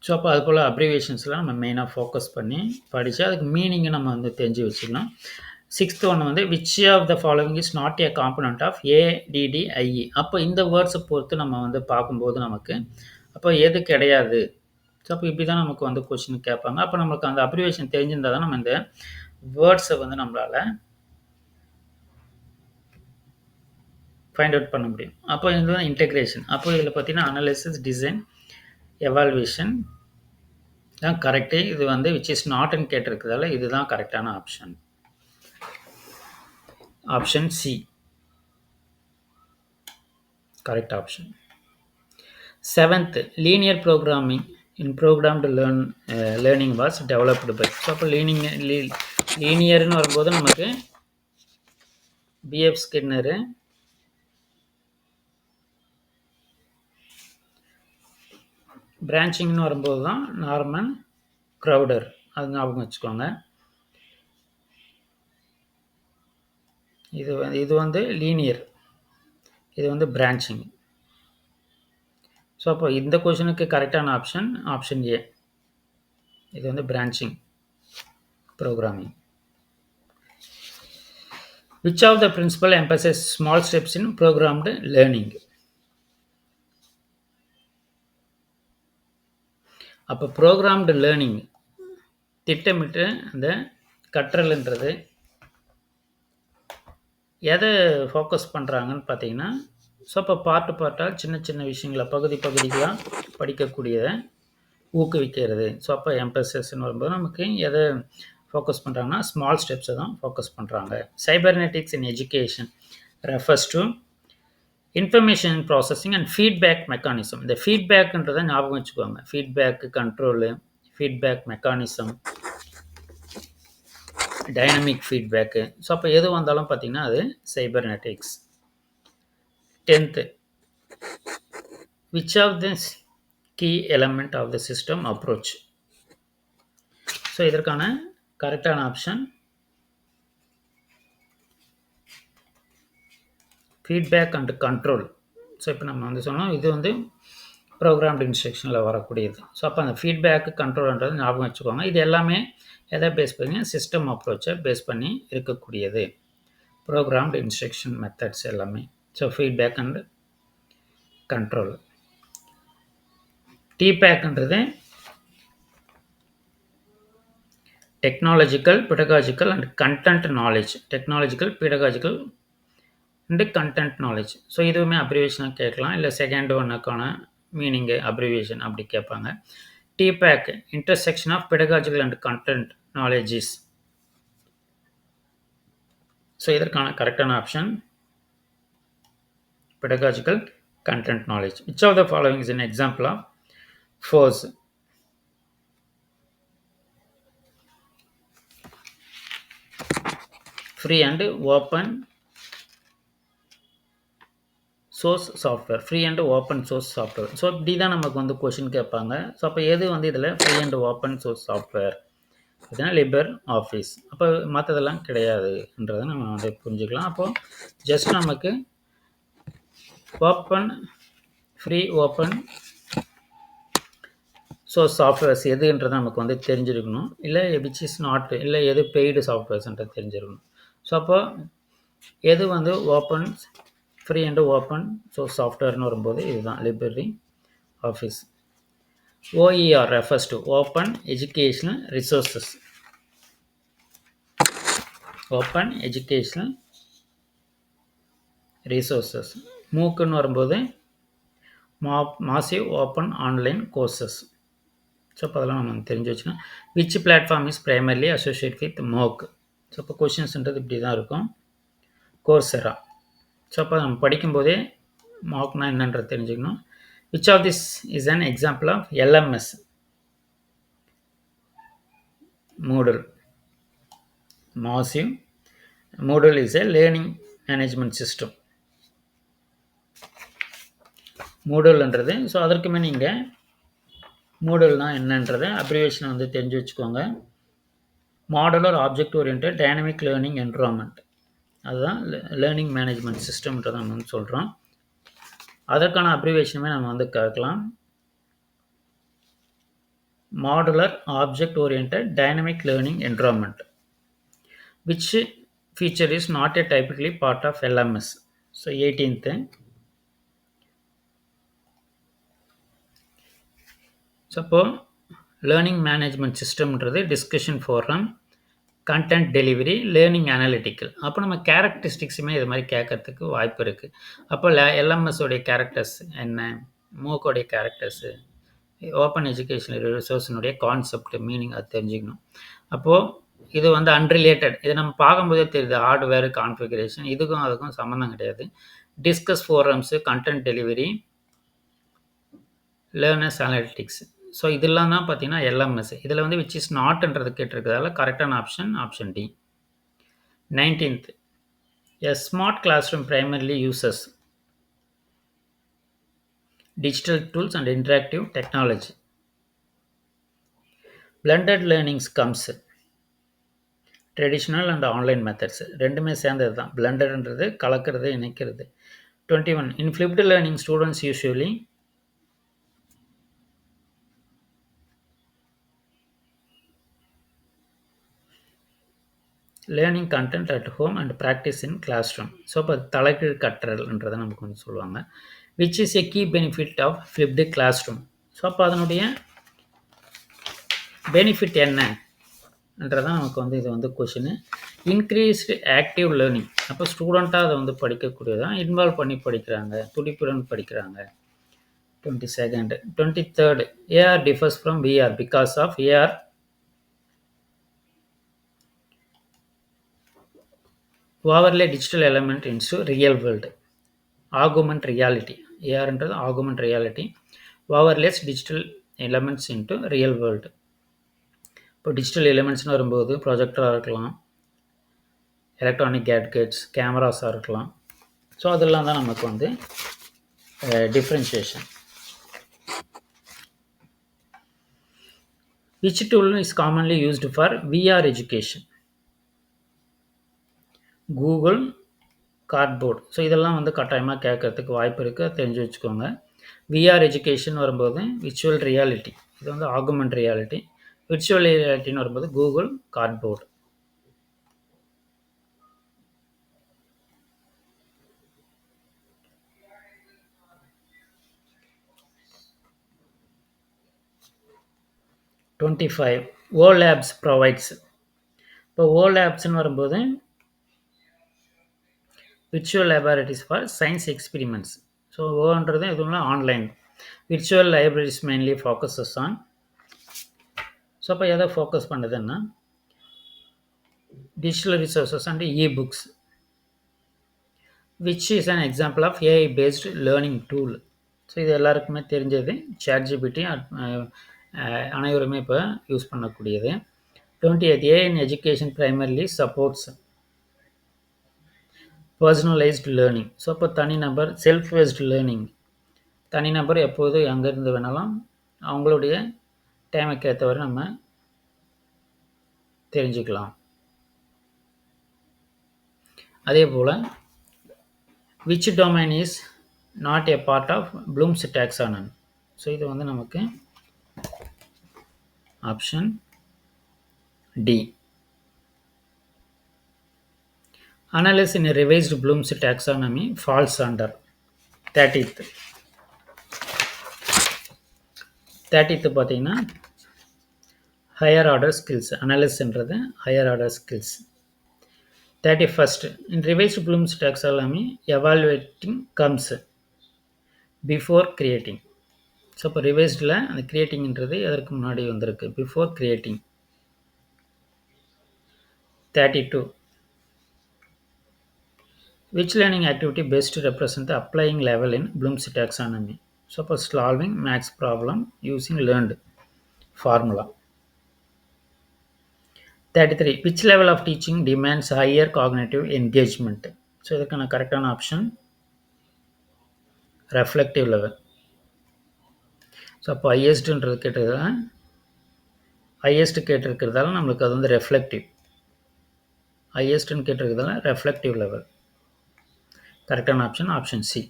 ஸோ அப்போ அது போல் அப்ரிவேஷன்ஸ்லாம் நம்ம மெயினாக ஃபோக்கஸ் பண்ணி படித்து அதுக்கு மீனிங்கை நம்ம வந்து தெரிஞ்சு வச்சுக்கணும். சிக்ஸ்த் ஒன்று வந்து which of the following is not a component of ADDIE. அப்போ இந்த வேர்ட்ஸை பொறுத்து நம்ம வந்து பார்க்கும்போது நமக்கு அப்போ எது கிடையாது. ஸோ அப்போ இப்படி தான் நமக்கு வந்து கொஷின் கேட்பாங்க. அப்போ நம்மளுக்கு அந்த அப்ரிவேஷன் தெரிஞ்சிருந்தால் தான் நம்ம இந்த வேர்ட்ஸை வந்து நம்மளால் ஃபைண்ட் அவுட் பண்ண முடியும். அப்போ இது இன்டெகிரேஷன். அப்போ இதில் பார்த்தீங்கன்னா அனாலிசிஸ், டிசைன், எவால்வேஷன் தான் கரெக்டு. இது வந்து விச் இஸ் நாட்னு கேட்டிருக்கிறதால இதுதான் கரெக்டான option. Option C correct option. 7th, linear programming in programmed learning was developed by. So அப்போ லீனியர்னு வரும்போது நமக்கு பிஎஃப் ஸ்கின்னரு, பிரான்ச்சிங்னு வரும்போது தான் நார்மன் க்ரௌடர், அது ஞாபகம் வச்சுக்கோங்க. இது வந்து லீனியர், இது வந்து பிரான்ச்சிங். ஸோ அப்போ இந்த கொஷனுக்கு கரெக்டான ஆப்ஷன் ஆப்ஷன் ஏ. இது வந்து branching programming. Which of the principle emphasizes small steps in programmed learning? அப்போ ப்ரோக்ராம்டு லேர்னிங் திட்டமிட்டு அந்த கற்றல்ன்றது எதை ஃபோக்கஸ் பண்ணுறாங்கன்னு பார்த்தீங்கன்னா, ஸோ அப்போ பார்ட்டாக சின்ன சின்ன விஷயங்களை பகுதிகளாக படிக்கக்கூடியதை ஊக்குவிக்கிறது. ஸோ அப்போ எம்பசஸ்ன்னு வரும்போது நமக்கு எதை ஃபோக்கஸ் பண்ணுறாங்கன்னா ஸ்மால் ஸ்டெப்ஸை தான் ஃபோக்கஸ் பண்ணுறாங்க. Cybernetics in education refers to information processing and feedback mechanism. இந்த ஃபீட்பேக்குன்றதை ஞாபகம் வச்சுக்கோங்க. Feedback control, feedback mechanism, dynamic feedback. So அப்போ எது வந்தாலும் பார்த்தீங்கன்னா அது cybernetics. 10th, which of this key element of the system approach? So இதற்கான கரெக்டான option feedback and control. So இப்போ நம்ம வந்து சொன்னோம் இது வந்து ப்ரோக்ராம்டு இன்ஸ்ட்ரக்ஷனில் வரக்கூடியது. ஸோ அப்போ அந்த ஃபீட்பேக்கு கண்ட்ரோல்ன்றது ஞாபகம் வச்சுக்கோங்க. இது எல்லாமே எதை பேஸ் பண்ணி சிஸ்டம் அப்ரோச்சை பேஸ் பண்ணி இருக்கக்கூடியது ப்ரோக்ராம்டு இன்ஸ்ட்ரக்ஷன் மெத்தட்ஸ் எல்லாமே. So feedback and control. டிபேக்ன்றது technological, pedagogical and content knowledge. Technological, pedagogical and content knowledge. So இதுவுமே அப்ரிவேஷனாக கேட்கலாம், இல்லை செகண்ட் ஒன்னுக்கான மீனிங்கு அப்ரிவேஷன் அப்படி கேட்பாங்க. TPACK intersection of pedagogical and content knowledges. So இதற்கான கரெக்டான option pedagogical content knowledge. Which of the following is an example of FOSS? Free and open source software. Free and open source software. So இப்படி தான் நமக்கு வந்து question கேட்பாங்க. So அப்போ எது வந்து இதில் free and open source software அப்படின்னா லிபர் ஆஃபீஸ். அப்போ மற்றதெல்லாம் கிடையாதுன்றதை நம்ம வந்து புரிஞ்சுக்கலாம். அப்போது ஜஸ்ட் நமக்கு ஓப்பன், ஃப்ரீ, ஓப்பன் ஸோ சாஃப்ட்வேர்ஸ் எதுன்றது நமக்கு வந்து தெரிஞ்சிருக்கணும். இல்லை விச் இஸ் நாட், இல்லை எது பெய்டு சாஃப்ட்வேர்ஸ்ன்றது தெரிஞ்சிருக்கணும். ஸோ அப்போ எது வந்து ஓப்பன், ஃப்ரீ அண்ட் ஓப்பன் ஸோ சாஃப்ட்வேர்னு வரும்போது இதுதான் LibreOffice. OER refers to Open Educational Resources. Open Educational Resources. MOOCன்னு வரும்போது Massive Open Online Courses. ஸோ அப்போ அதெல்லாம் நம்ம தெரிஞ்சு வச்சுக்கணும். Which platform is primarily associate with MOOC? So இப்போ கொஷின்ஸ்ன்றது இப்படி தான் இருக்கும். கோர்செரா. ஸோ அப்போ நம்ம படிக்கும்போதே MOOCனா என்னன்றது தெரிஞ்சுக்கணும். Which of this is an example of LMS? Moodle. Massive. Moodle is a learning management system. Moodleன்றது ஸோ அதற்குமே நீங்கள் Moodleனா என்னன்றதை அப்ரிவேஷனை வந்து தெரிஞ்சு வச்சுக்கோங்க. Modular object oriented dynamic learning environment, அதுதான் லேர்னிங் மேனேஜ்மெண்ட் சிஸ்டம்ன்றதை நம்ம வந்து சொல்கிறோம். அதற்கான அப்ரிவேஷனுமே நம்ம வந்து கேட்கலாம். Modular object oriented dynamic learning environment which feature is not a typically part of LMS. So 18th, so learning management system ன்றது discussion forum, content delivery, learning analytical. அப்போ நம்ம கேரக்டரிஸ்டிக்ஸுமே இது மாதிரி கேட்கறதுக்கு வாய்ப்பு இருக்குது. அப்போ எல்எம்எஸ் உடைய கேரக்டர்ஸ் என்ன, மூக்கோடைய கேரக்டர்ஸு, ஓப்பன் எஜுகேஷனல் ரிசோர்ஸினுடைய கான்செப்ட் மீனிங் அது தெரிஞ்சுக்கணும். அப்போது இது வந்து அன்ரிலேட்டட், இது நம்ம பார்க்கும்போதே தெரியுது, ஹார்ட்வேர் கான்ஃபிகரேஷன் இதுக்கும் அதுக்கும் சம்மந்தம் கிடையாது. Discuss forums, content delivery, learners analytics. So இதெல்லாம் தான் பார்த்தீங்கன்னா எல்எம்எஸ். இதில் வந்து விச் இஸ் நாட்ன்றது கேட்டிருக்கிறதால கரெக்டான option D. 19th, a smart classroom primarily uses digital tools and interactive technology. Blended learnings comes traditional and online methods ரெண்டுமே சேர்ந்தது தான். பிளண்டட்ன்றது கலக்கிறது, இணைக்கிறது. 21, in flipped learning students usually learning content at home and practice in classroom. So இப்போ தலைகீழ் கற்றல்ன்றதை நமக்கு வந்து சொல்லுவாங்க. Which is a key benefit of flipped classroom. So அப்போ அதனுடைய பெனிஃபிட் என்னன்றதான் நமக்கு வந்து இது வந்து கொஷின். Increased active learning. அப்போ ஸ்டூடெண்ட்டாக அதை வந்து படிக்கக்கூடியதான், இன்வால்வ் பண்ணி படிக்கிறாங்க, துடிப்புடன் படிக்கிறாங்க. 22nd, 23rd, AR differs from VR because of AR overlay digital element into real world. Augment reality. AR என்றது augment reality. Overlays digital elements into real world. இப்போ டிஜிட்டல் எலிமெண்ட்ஸ்னு வரும்போது ப்ரொஜெக்டராக இருக்கலாம், எலக்ட்ரானிக் கேட்கெட்ஸ், கேமராஸாக இருக்கலாம். ஸோ அதெல்லாம் தான் நமக்கு வந்து differentiation. Which tool is commonly used for VR education? Google, Cardboard. So இதெல்லாம் வந்து கட்டாயமாக கேட்கறதுக்கு வாய்ப்பு இருக்குது, தெரிஞ்சு வச்சுக்கோங்க. விஆர் எஜுகேஷன் வரும்போது விர்ச்சுவல் ரியாலிட்டி, இது வந்து ஆகுமெண்ட் ரியாலிட்டி. விர்ச்சுவல் ரியாலிட்டின்னு வரும்போது Google, Cardboard. Twenty five, O labs provides. இப்போ ஓ லேப்ஸ்ன்னு வரும்போது virtual laboratories for science experiments. So ஓன்றது எதுவும்னா online. Virtual libraries mainly focuses on. So அப்போ எதை ஃபோக்கஸ் பண்ணுதுன்னா digital resources and e-books, which is an example of AI based learning tool. So இது எல்லாருக்குமே தெரிஞ்சது. ChatGPT அனைவருமே இப்போ யூஸ் பண்ணக்கூடியது. 28, AI in education primarily supports personalized learning. So இப்போ தனிநபர் செல்ஃப் பேஸ்ட் லேர்னிங், தனிநபர் எப்போது எங்கேருந்து வேணாலும் அவங்களுடைய டைமுக்கு ஏற்றவரை நம்ம தெரிஞ்சுக்கலாம். அதே போல் which domain is not a part of Bloom's taxonomy. So இது வந்து நமக்கு option D. Analysis in a revised Bloom's taxonomy falls under 30th. பார்த்தீங்கன்னா ஹையர் ஆர்டர் ஸ்கில்ஸ். அனாலிசிஸ்ன்றது higher order skills. 31st, in revised Bloom's taxonomy, evaluating comes before creating. So இப்போ ரிவைஸ்டில் அந்த கிரியேட்டிங்ன்றது எதற்கு முன்னாடி வந்திருக்கு, before creating. 32, which learning activity best represent the applying level in Bloom's taxonomy. So இப்போ solving maths problem using learned formula. 33, which level of teaching demands higher cognitive engagement. So இதுக்கான கரெக்டான ஆப்ஷன் ரெஃப்ளெக்டிவ் லெவல். ஸோ அப்போ ஹையஸ்ட்ன்றது கேட்டிருக்கிறதால நம்மளுக்கு அது வந்து reflective. ஹையஸ்ட்னு கேட்டிருக்கிறதால reflective level. கரெக்டான option C.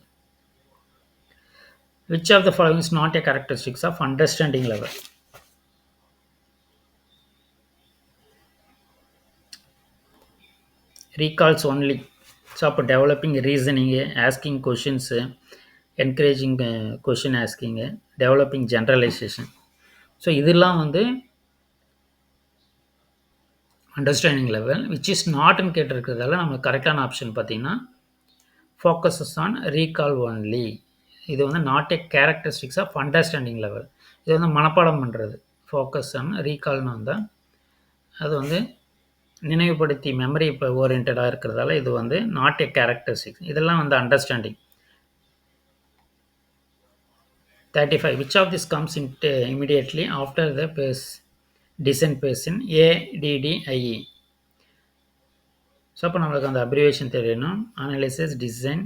Which of the following is not a characteristics of understanding level? Recalls only. So அப்போ developing reasoning, asking questions, encouraging question asking, developing generalisation. So இதெல்லாம் வந்து அண்டர்ஸ்டாண்டிங் லெவல் விச் இஸ் நாட்னு கேட்டிருக்கிறதால நம்மளுக்கு கரெக்டான option பார்த்தீங்கன்னா focuses on recall only. இது வந்து not a characteristics of understanding level. இது வந்து மனப்பாடம் பண்ணுறது. ஃபோக்கஸ் ஆன் ரீகால்னு வந்தால் அது வந்து நினைவுபடுத்தி மெமரி இப்போ ஓரியன்டாக இருக்கிறதால இது வந்து நாட் ஏ கேரக்டரிஸ்டிக்ஸ். இதெல்லாம் வந்து understanding. 35 which of this comes immediately after the design phase in ADDIE. So அப்போ நம்மளுக்கு அந்த அப்ரிவேஷன் தெரியணும். Analysis, design,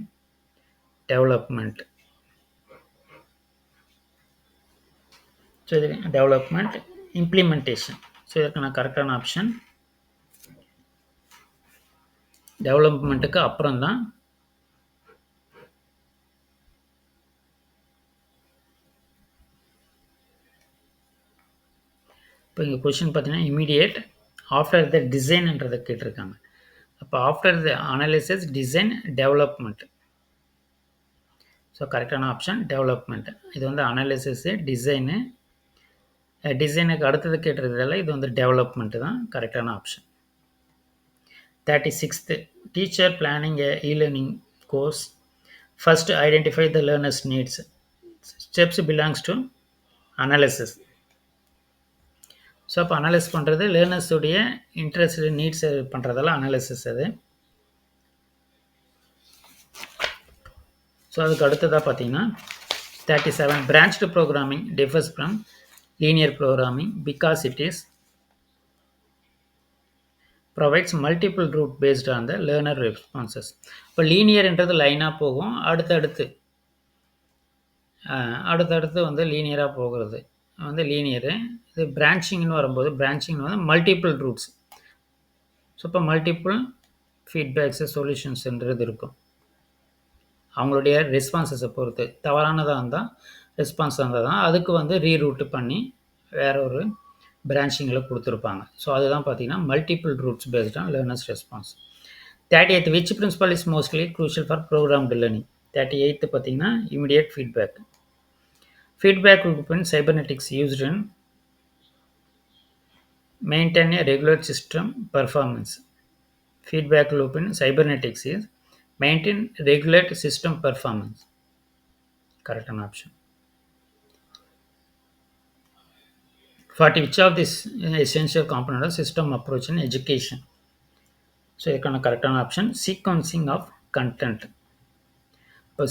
development. ஸோ இது டெவலப்மெண்ட், இம்ப்ளிமெண்டேஷன். ஸோ இதற்கான கரெக்டான ஆப்ஷன் டெவலப்மெண்ட்டுக்கு அப்புறம் தான் இப்போ இங்கே கொஷின் பார்த்தீங்கன்னா இமீடியட் ஆஃப்டர் த டிசைன்ன்றதை கேட்டிருக்காங்க. அப்போ after the analysis, design, development. So கரெக்டான ஆப்ஷன் டெவலப்மெண்ட். இது வந்து அனாலிசிஸு, டிசைனு, டிசைனுக்கு அடுத்தது கேட்டிருக்கிறதால இது வந்து டெவலப்மெண்ட்டு தான் கரெக்டான option. 36th teacher planning a e-learning course first identify the learner's needs. Steps belongs to analysis. So அப்போ அனலைஸ் பண்ணுறது லேர்னர்ஸுடைய இன்ட்ரெஸ்ட், நீட்ஸ் பண்ணுறதால அனாலிசிஸ் அது. ஸோ அதுக்கு அடுத்ததாக பார்த்தீங்கன்னா 37 branched programming differs from linear programming because it is provides multiple route based on the learner responses. இப்போ லீனியர்ன்றது லைனாக போகும், அடுத்தடுத்து வந்து லீனியராக போகிறது வந்து லீனியரு. இது பிரான்ச்சிங்னு வரும்போது பிரான்ச்சிங் வந்து மல்டிபிள் ரூட்ஸ். ஸோ இப்போ மல்டிபிள் ஃபீட்பேக்ஸு, சொல்யூஷன்ஸ்ன்றது இருக்கும். அவங்களுடைய ரெஸ்பான்சஸை பொறுத்து தவறானதாக இருந்தால் ரெஸ்பான்ஸ் வந்தால் தான் அதுக்கு வந்து ரீரூட்டு பண்ணி வேற ஒரு பிரான்ச்சிங்கில் கொடுத்துருப்பாங்க. ஸோ அதுதான் பார்த்தீங்கன்னா multiple roots based on learners response. 38th which principle is mostly crucial for programmed learning. 38th பார்த்தீங்கன்னா immediate feedback. Feedback loop in cybernetics used in maintain a regular system performance. Feedback loop in cybernetics is maintain regulate system performance. Correct an option. 40 which of this essential component of system approach in education. So இதுக்கான கரெக்டான option sequencing of content. இப்போ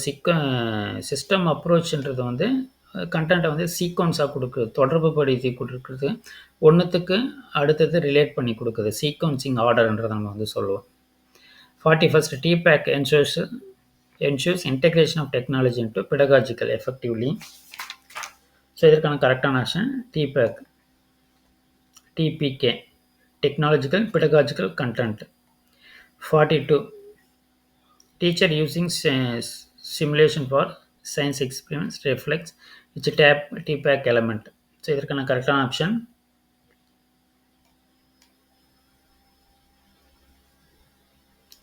system அப்ரோச்ன்றது வந்து கண்டென்ட்டை வந்து சீக்வன்ஸாக கொடுக்குறது, தொடர்பு படுத்தி கொடுக்குறது, ஒன்றுத்துக்கு அடுத்தது ரிலேட் பண்ணி கொடுக்குது. சீக்வன்சிங் ஆர்டர்ன்றதை நம்ம வந்து சொல்லுவோம். 41st TPAC ensures integration of technology into pedagogical effectively. So இதற்கான கரெக்டான option TPK technological pedagogical content. 42 teacher using simulation for science experiments reflects which TPAC element. So இதற்கான கரெக்டான option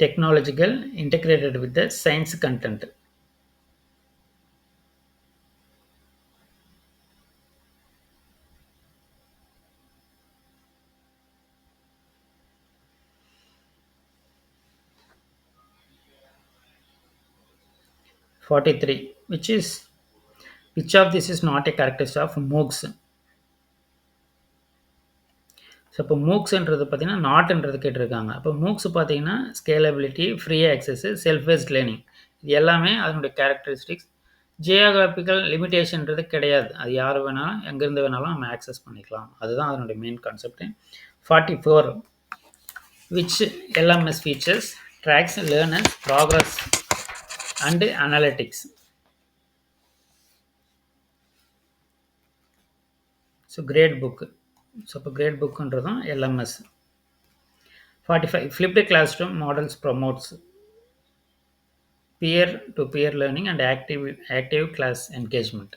technological integrated with the science content. which of this is not a characteristic of MOOCs. So இப்போ மூக்ஸ்ன்றது பார்த்தீங்கன்னா நாட்ன்றது கேட்டிருக்காங்க. அப்போ MOOCs பார்த்தீங்கன்னா scalability, free access, self paste learning, இது எல்லாமே அதனுடைய கேரக்டரிஸ்டிக்ஸ். ஜியோகிராஃபிக்கல் லிமிட்டேஷன்றது கிடையாது. அது யார் வேணாலும் எங்கேருந்து வேணாலும் நம்ம ஆக்சஸ் பண்ணிக்கலாம். அதுதான் அதனுடைய main concept. 44 which LMS features tracks learners progress and analytics. So grade book. So இப்போ கிரேட் புக்குன்றதும் LMS. 45 flipped classroom models promotes peer-to-peer learning and active class engagement.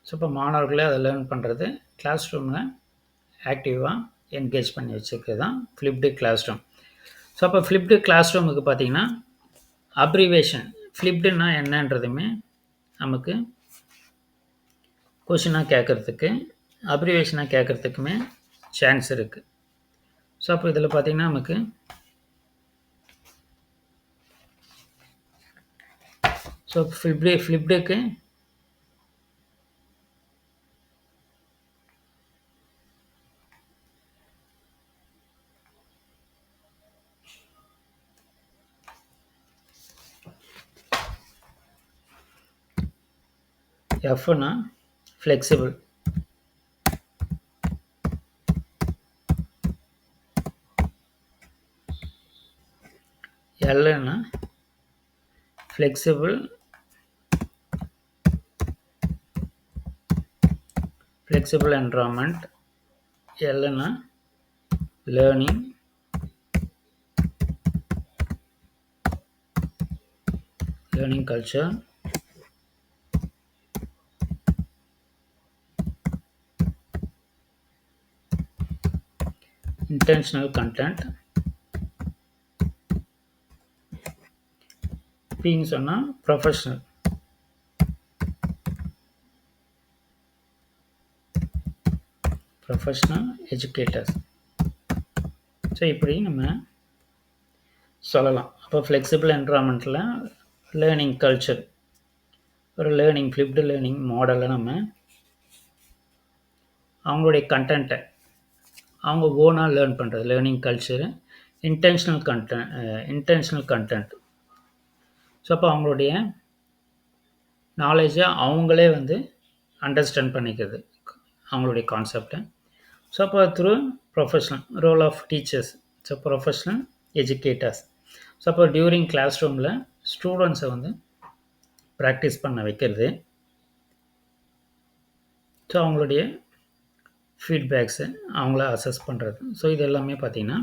So இப்போ மாணவர்களே அதை லேர்ன் பண்ணுறது, கிளாஸ் ரூமில் ஆக்டிவாக என்கேஜ் பண்ணி வச்சுக்கிறது தான் ஃப்ளிப்டு கிளாஸ் ரூம். ஸோ அப்போ ஃப்ளிப்டு கிளாஸ் ரூமுக்கு பார்த்தீங்கன்னா அப்ரிவேஷன் ஃப்ளிப்டுன்னா என்னன்றதுமே நமக்கு கொஷினாக கேட்குறதுக்கு, அப்ரிவேஷனாக கேட்குறதுக்குமே சான்ஸ் இருக்குது. ஸோ அப்போ இதில் பார்த்தீங்கன்னா நமக்கு ஸோ ஃப்ளிப்டுக்கு எஃப்னா ஃப்ளெக்சிபிள், எல்னா ஃப்ளெக்சிபிள் என்விரான்மெண்ட், எல்னா லேர்னிங் கல்ச்சர், இன்டென்ஷனல் கண்டென்ட், பின்னு சொன்னால் ப்ரொஃபஷ்னல், எஜுகேட்டர்ஸ். ஸோ இப்படி நம்ம சொல்லலாம். அப்போ ஃப்ளெக்சிபிள் என்விரான்மெண்ட்டில் லேர்னிங் கல்ச்சர், ஒரு ஃப்ளிப்டு லேர்னிங் மாடலில் நம்ம அவங்களுடைய கண்டென்ட்டை அவங்க ஓனாக லேர்ன் பண்ணுறது learning culture, intentional content. So அப்போ அவங்களுடைய நாலேஜை அவங்களே வந்து அண்டர்ஸ்டாண்ட் பண்ணிக்கிறது அவங்களுடைய கான்செப்டை. ஸோ அப்போ through professional role of teachers, so professional educators. So அப்போ டியூரிங் கிளாஸ் ரூமில் ஸ்டூடெண்ட்ஸை வந்து ப்ராக்டிஸ் பண்ண வைக்கிறது. ஸோ அவங்களுடைய ஃபீட்பேக்ஸு அவங்கள அசஸ் பண்ணுறது. ஸோ இது எல்லாமே பார்த்திங்கன்னா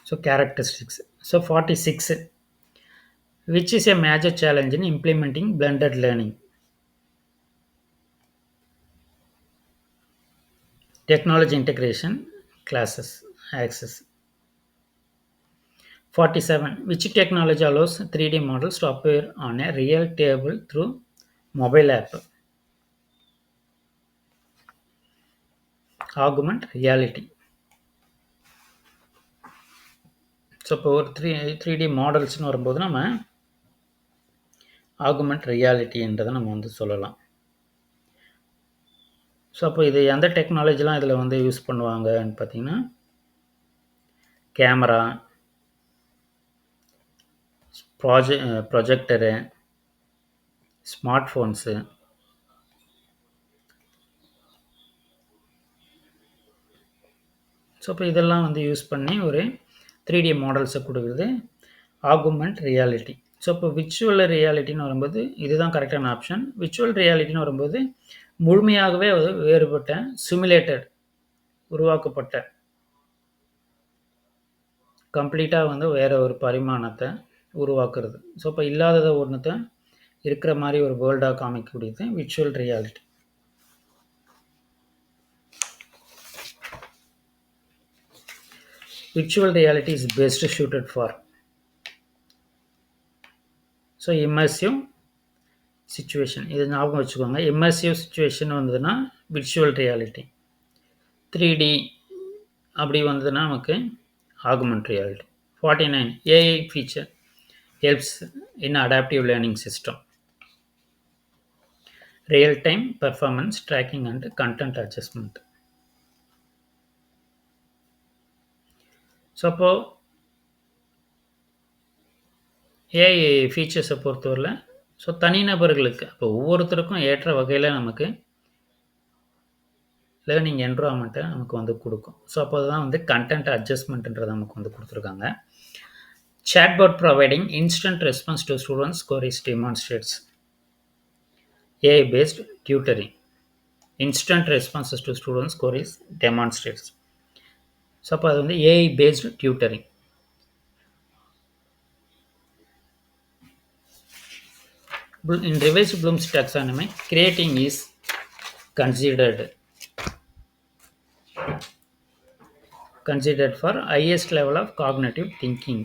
so characteristics. So 46 which is a major challenge in implementing blended learning. Technology integration, classes, access. 47 which technology allows 3D models to appear on a real table through mobile app? Augment reality. So இப்போ ஒரு 3D மாடல்ஸ்னு வரும்போது நம்ம augment ரியாலிட்டின்றதை நம்ம வந்து சொல்லலாம். So அப்போ இது எந்த டெக்னாலஜிலாம் இதில் வந்து யூஸ் பண்ணுவாங்கன்னு பார்த்தீங்கன்னா camera, projector, smart phones, so இப்போ இதெல்லாம் வந்து யூஸ் பண்ணி ஒரு 3D மாடல்ஸை கொடுக்குறது ஆகுமெண்ட் ரியாலிட்டி. ஸோ இப்போ விர்ச்சுவல் ரியாலிட்டின்னு வரும்போது இதுதான் கரெக்டான ஆப்ஷன். விர்ச்சுவல் ரியாலிட்டின்னு வரும்போது முழுமையாகவே வேறுபட்ட சிமுலேட்டட் உருவாக்கப்பட்ட கம்ப்ளீட்டாக வந்து வேறு ஒரு பரிமாணத்தை உருவாக்குறது. ஸோ இப்போ இல்லாததை ஒன்றுத்தை இருக்கிற மாதிரி ஒரு வேர்ல்டாக காமிக்கக்கூடியது virtual reality. Virtual reality is best suited for so immersive situation. இது ஞாபகம் வச்சுக்கோங்க. இம்மர்சிவ் சிச்சுவேஷன் வந்ததுன்னா விர்ச்சுவல் ரியாலிட்டி. 3D அப்படி வந்ததுன்னா நமக்கு augmented reality. 49 AI feature helps in adaptive learning system, real time performance tracking and content adjustment. So அப்போ AI ஃபீச்சர்ஸை பொறுத்தவரையில் so தனிநபர்களுக்கு அப்போ ஒவ்வொருத்தருக்கும் ஏற்ற வகையில் நமக்கு லேர்னிங் என்விரான்மெண்ட்டை நமக்கு வந்து கொடுக்கும். ஸோ அப்போ தான் வந்து கண்டென்ட் அட்ஜஸ்ட்மெண்ட்ன்றதை நமக்கு வந்து கொடுத்துருக்காங்க. Chatbot providing instant response to students queries demonstrates AI based tutoring. Instant responses to students queries demonstrates. So அப்போ அது வந்து AI based tutoring. In revised Bloom's taxonomy, creating is considered for highest level of cognitive thinking.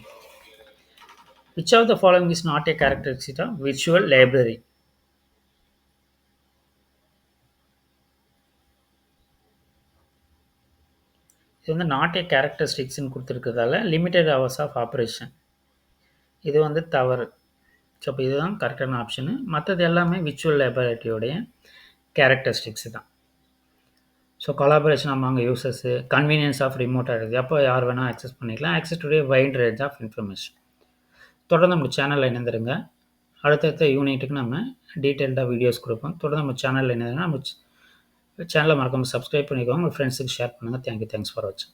Which of the following is not a characteristic of virtual library? இது வந்து not a கேரக்டரிஸ்டிக்ஸ்ன்னு கொடுத்துருக்கிறதால limited hours of operation இது வந்து தவறு. So அப்போ இதுதான் கரெக்டான ஆப்ஷனு. மற்றது எல்லாமே விர்ச்சுவல் லேபரேட்டரியோடைய கேரக்டரிஸ்டிக்ஸ் தான். So collaboration among users, convenience of remote ஆகிறது, அப்போ யார் வேணால் ஆக்சஸ் பண்ணிக்கலாம். Access to the wide range of information. தொடர்ந்து நம்ம சேனலில் இணைந்துருங்க. அடுத்தடுத்த யூனிட்டுக்கு நம்ம டீட்டெயில்டாக வீடியோஸ் கொடுப்போம். தொடர்ந்து நம்ம சேனலில் இணைந்துருங்க. நம்ம சேனலை மறக்காமல் சப்ஸ்கிரைப் பண்ணிக்கோங்க. உங்கள் ஃப்ரெண்ட்ஸுக்கு ஷேர் பண்ணுங்கள். தேங்க்ஸ் ஃபார் வாட்சிங்.